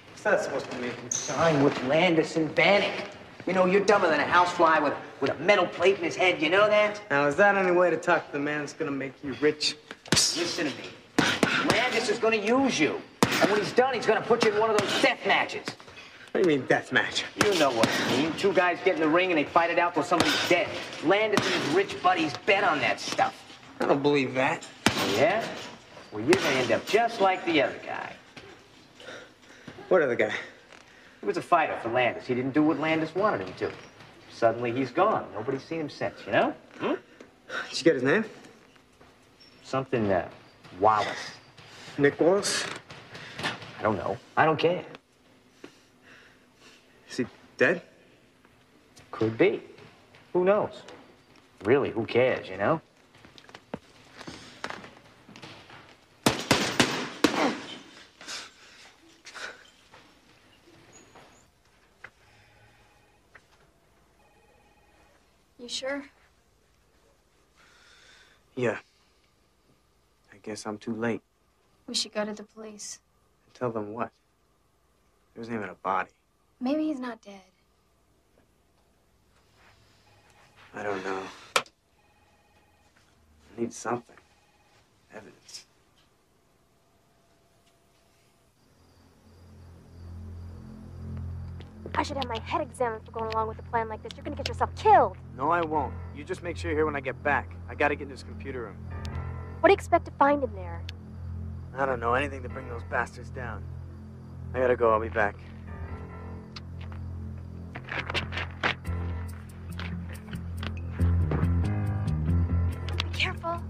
What's that supposed to mean? Sign with Landis and Bannock. You know, you're dumber than a housefly with a metal plate in his head. You know that? Now, is that any way to talk to the man that's gonna make you rich? Listen to me. Landis is gonna use you. And when he's done, he's gonna put you in one of those death matches. What do you mean, death match? You know what I mean. Two guys get in the ring and they fight it out till somebody's dead. Landis and his rich buddies bet on that stuff. I don't believe that. Yeah? Well, you're gonna end up just like the other guy. What other guy? He was a fighter for Landis. He didn't do what Landis wanted him to. Suddenly he's gone. Nobody's seen him since, you know? Did you get his name? Something, Wallace. Nick Wallace? I don't know. I don't care. Is he dead? Could be. Who knows? Really, who cares, you know? You sure? Yeah. I guess I'm too late. We should go to the police. Tell them what? There wasn't even a body. Maybe he's not dead. I don't know. I need something. Evidence. I should have my head examined for going along with a plan like this. You're gonna get yourself killed. No, I won't. You just make sure you're here when I get back. I gotta get in this computer room. What do you expect to find in there? I don't know. Anything to bring those bastards down. I gotta go. I'll be back. Be careful.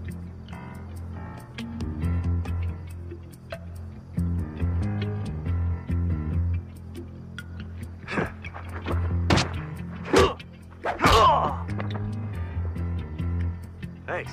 Thanks.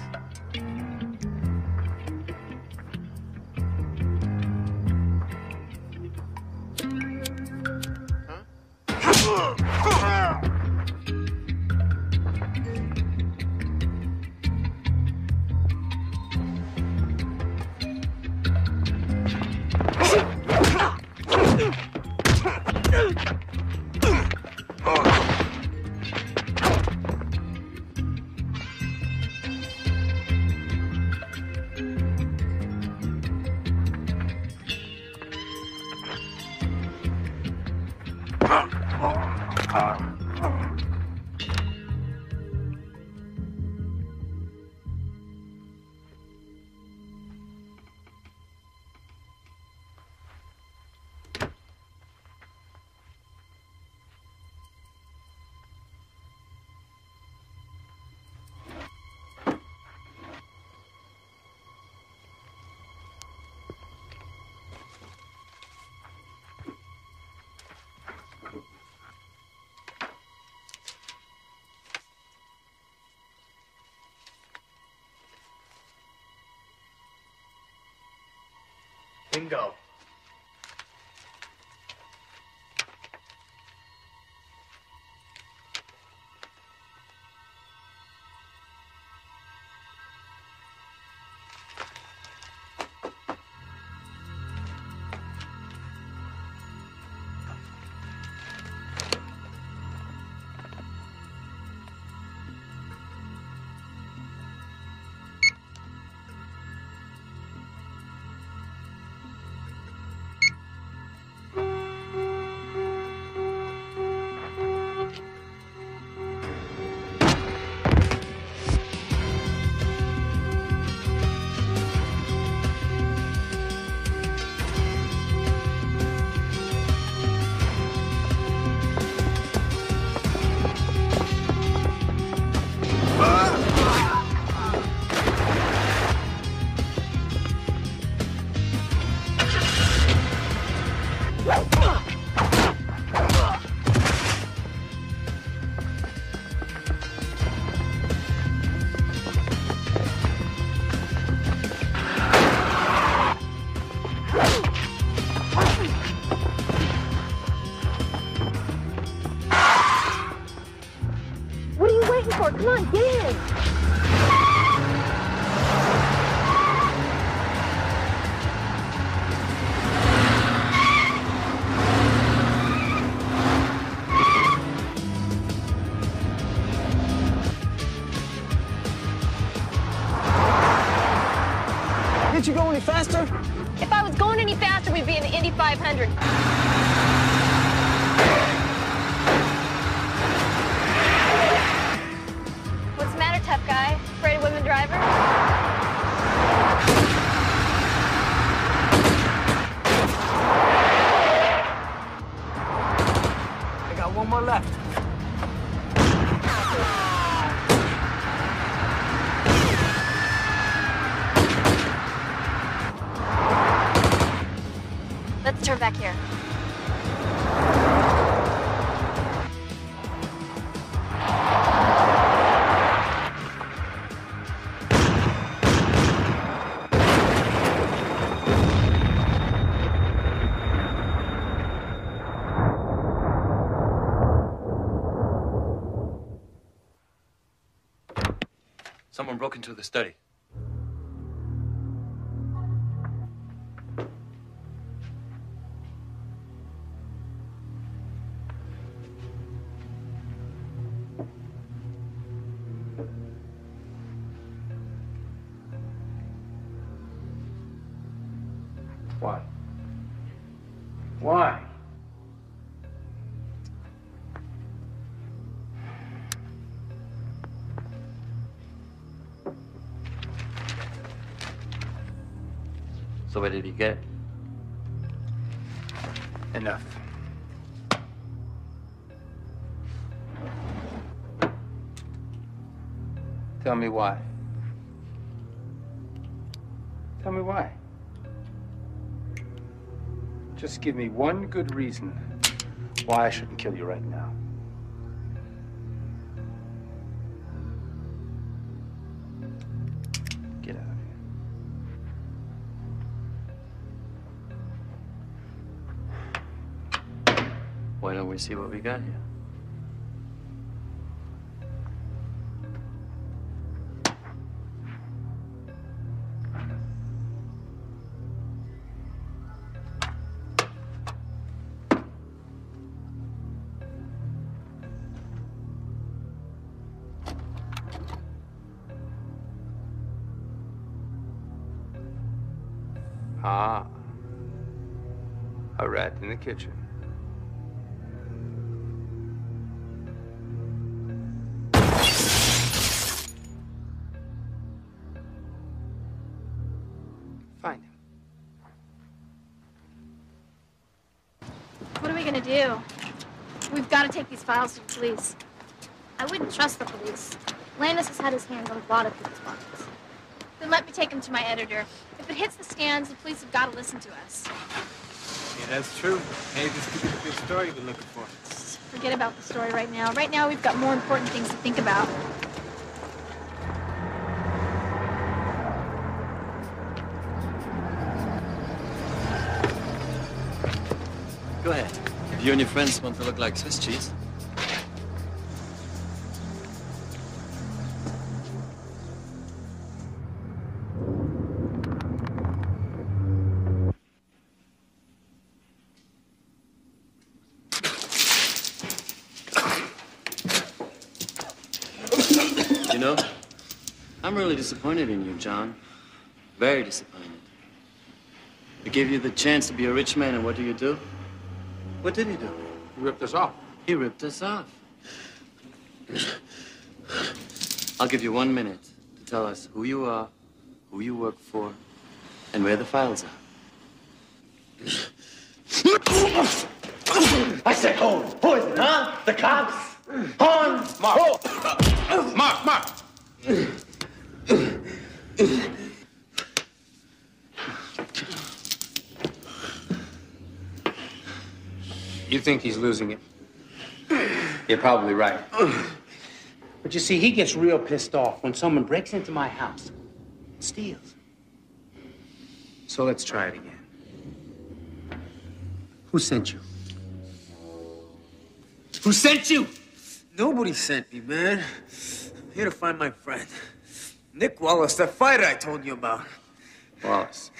Bingo. Come on, get in! any faster? If I was going any faster, we'd be in the Indy 500. What's the matter, tough guy? Afraid of women driver? I got one more left. Let's turn back here. Someone broke into the study. Why? Why? So what did he get? Enough. Tell me why. Tell me why. Just give me one good reason why I shouldn't kill you right now. Get out of here. Why don't we see what we got here? Ah. A rat in the kitchen. Find him. What are we gonna do? We've got to take these files to the police. I wouldn't trust the police. Landis has had his hands on a lot of people's bodies. Then let me take them to my editor. If it hits the scans, the police have got to listen to us. Yeah, that's true. Hey, this could be the big story we're looking for. Forget about the story right now. Right now, we've got more important things to think about. Go ahead. If you and your friends want to look like Swiss cheese. You know, I'm really disappointed in you, John. Very disappointed. I gave you the chance to be a rich man, and what do? What did he do? He ripped us off. He ripped us off. I'll give you 1 minute to tell us who you are, who you work for, and where the files are. I said hold. Poison, huh? The cops? Horn? Mark. Mark. You think he's losing it? You're probably right. But you see, he gets real pissed off when someone breaks into my house and steals. So let's try it again. Who sent you? Who sent you? Nobody sent me, man. I'm here to find my friend. Nick Wallace, that fighter I told you about. Wallace,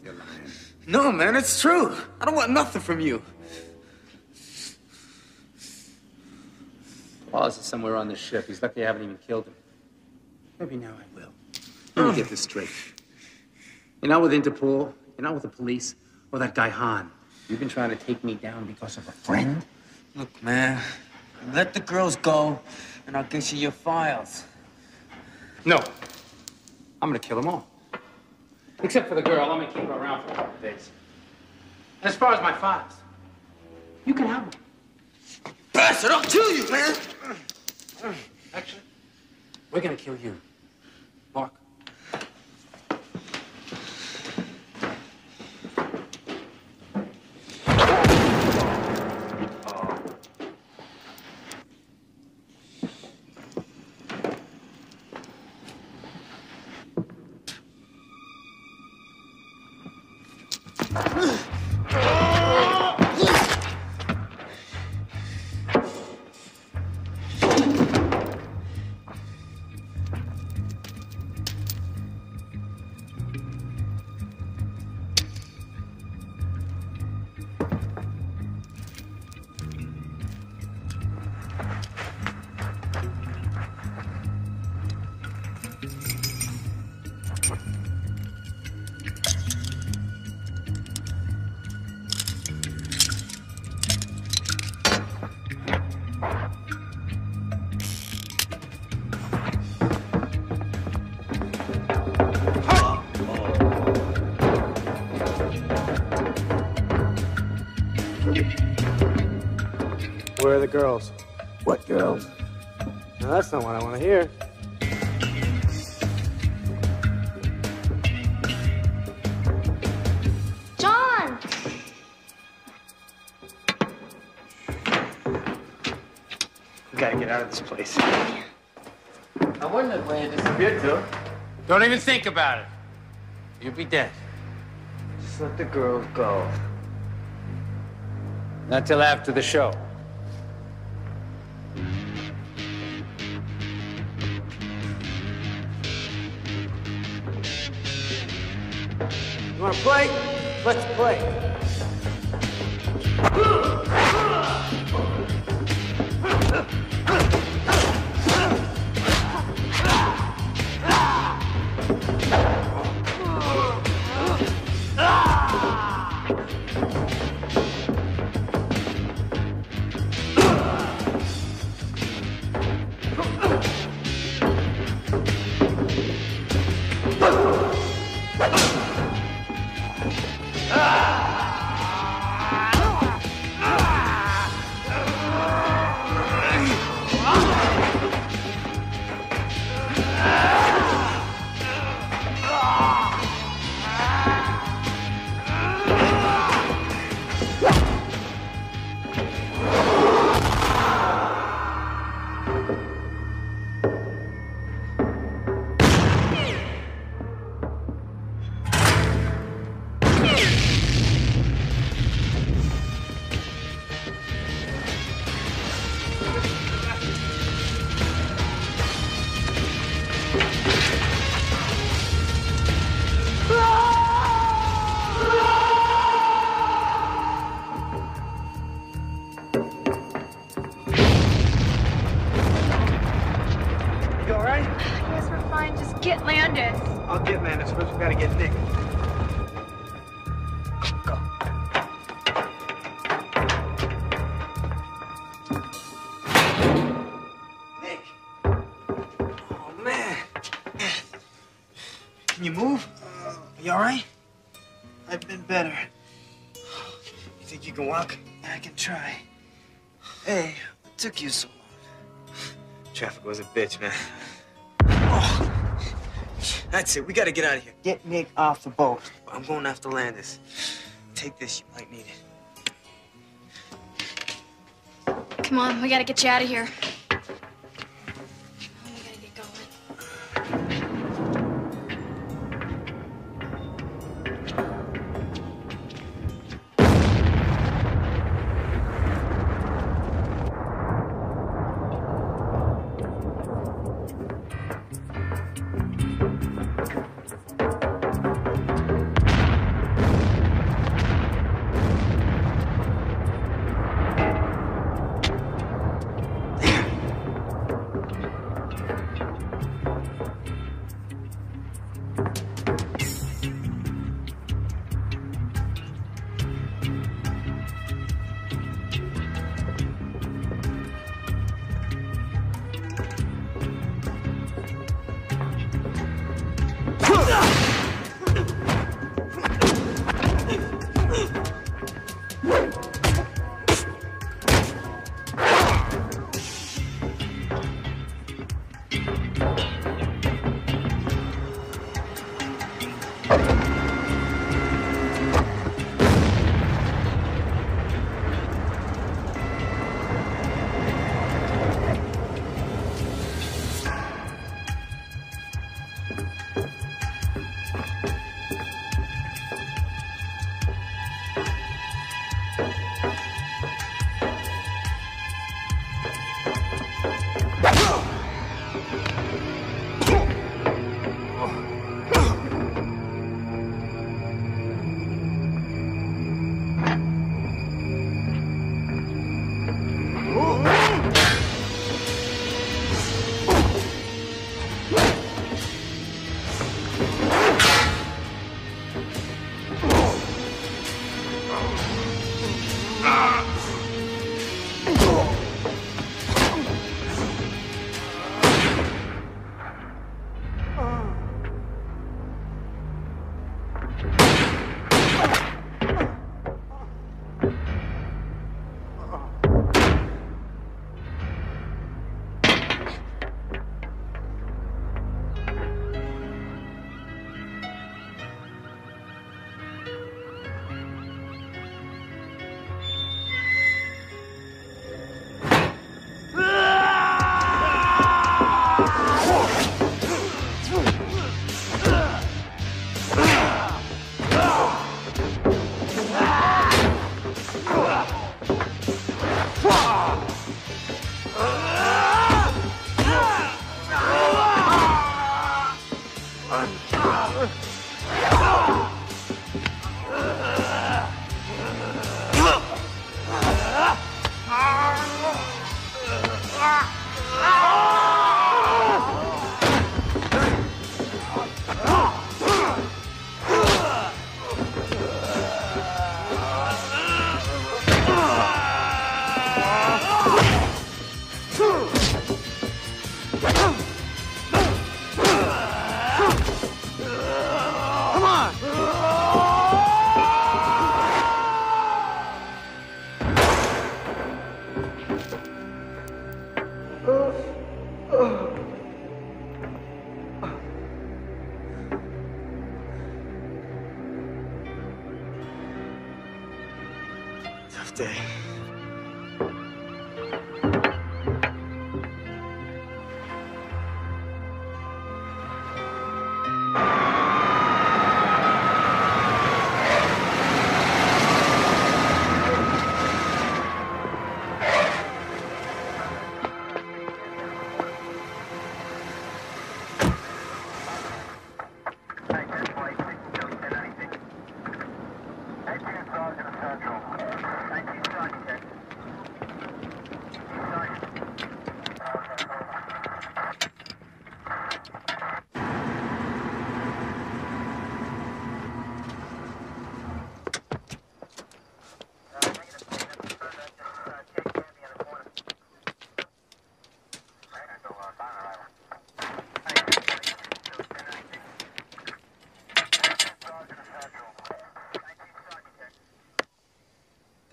you're lying. No, man, it's true. I don't want nothing from you. Wallace is somewhere on the ship. He's lucky I haven't even killed him. Maybe now I will. Let me get this straight. You're not with Interpol. You're not with the police. Or that guy Han. You've been trying to take me down because of a friend? Look, man, let the girls go, and I'll get you your files. No. I'm gonna kill them all. Except for the girl. I'm gonna keep her around for a couple of days. And as far as my files, you can have them. Bastard, I'll kill you, man! Actually, we're gonna kill you. Mark. Where are the girls? What girls? No, that's not what I want to hear. John! We gotta get out of this place. I wondered where you disappeared to. Don't even think about it. You'll be dead. Just let the girls go. Not till after the show. You wanna play? Let's play. Get Landis. I'll get Landis. First, we gotta get Nick. Go. Nick. Oh, man. Can you move? You all right? I've been better. You think you can walk? I can try. Hey, what took you so long? Traffic was a bitch, man. Oh. That's it. We gotta get out of here. Get Nick off the boat. I'm going after Landis. Take this. You might need it. Come on, we gotta get you out of here. We gotta get going. Tough day.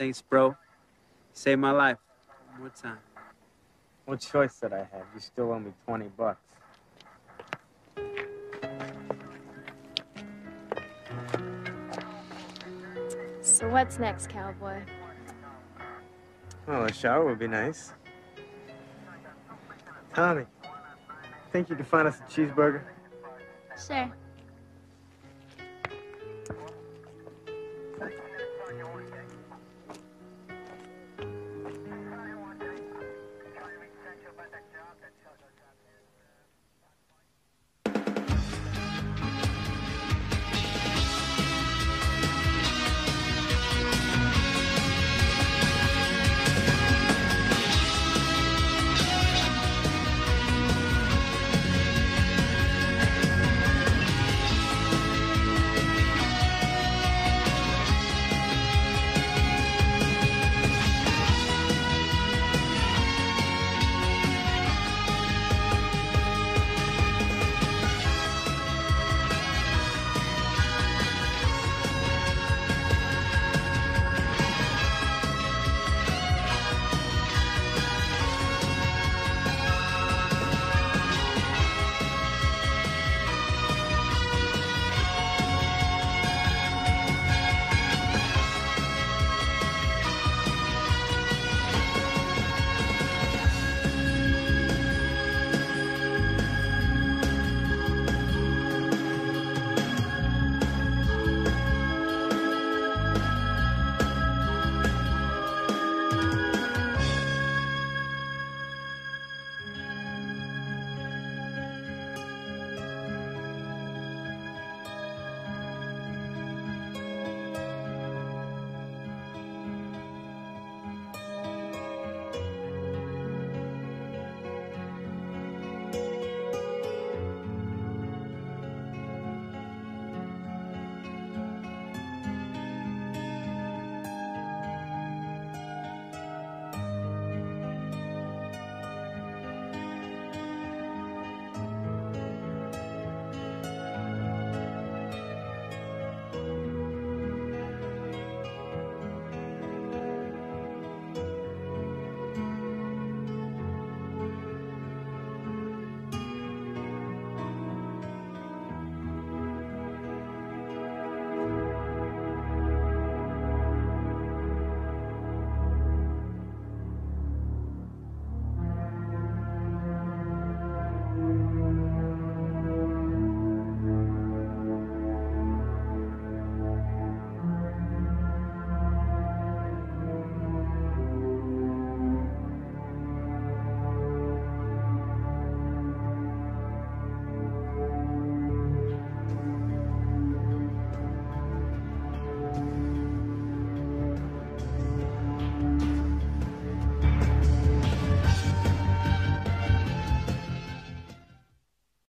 Thanks, bro. Saved my life. One more time. What choice did I have? You still owe me $20. So what's next, cowboy? Well, a shower would be nice. Tommy, think you can find us a cheeseburger? Sure.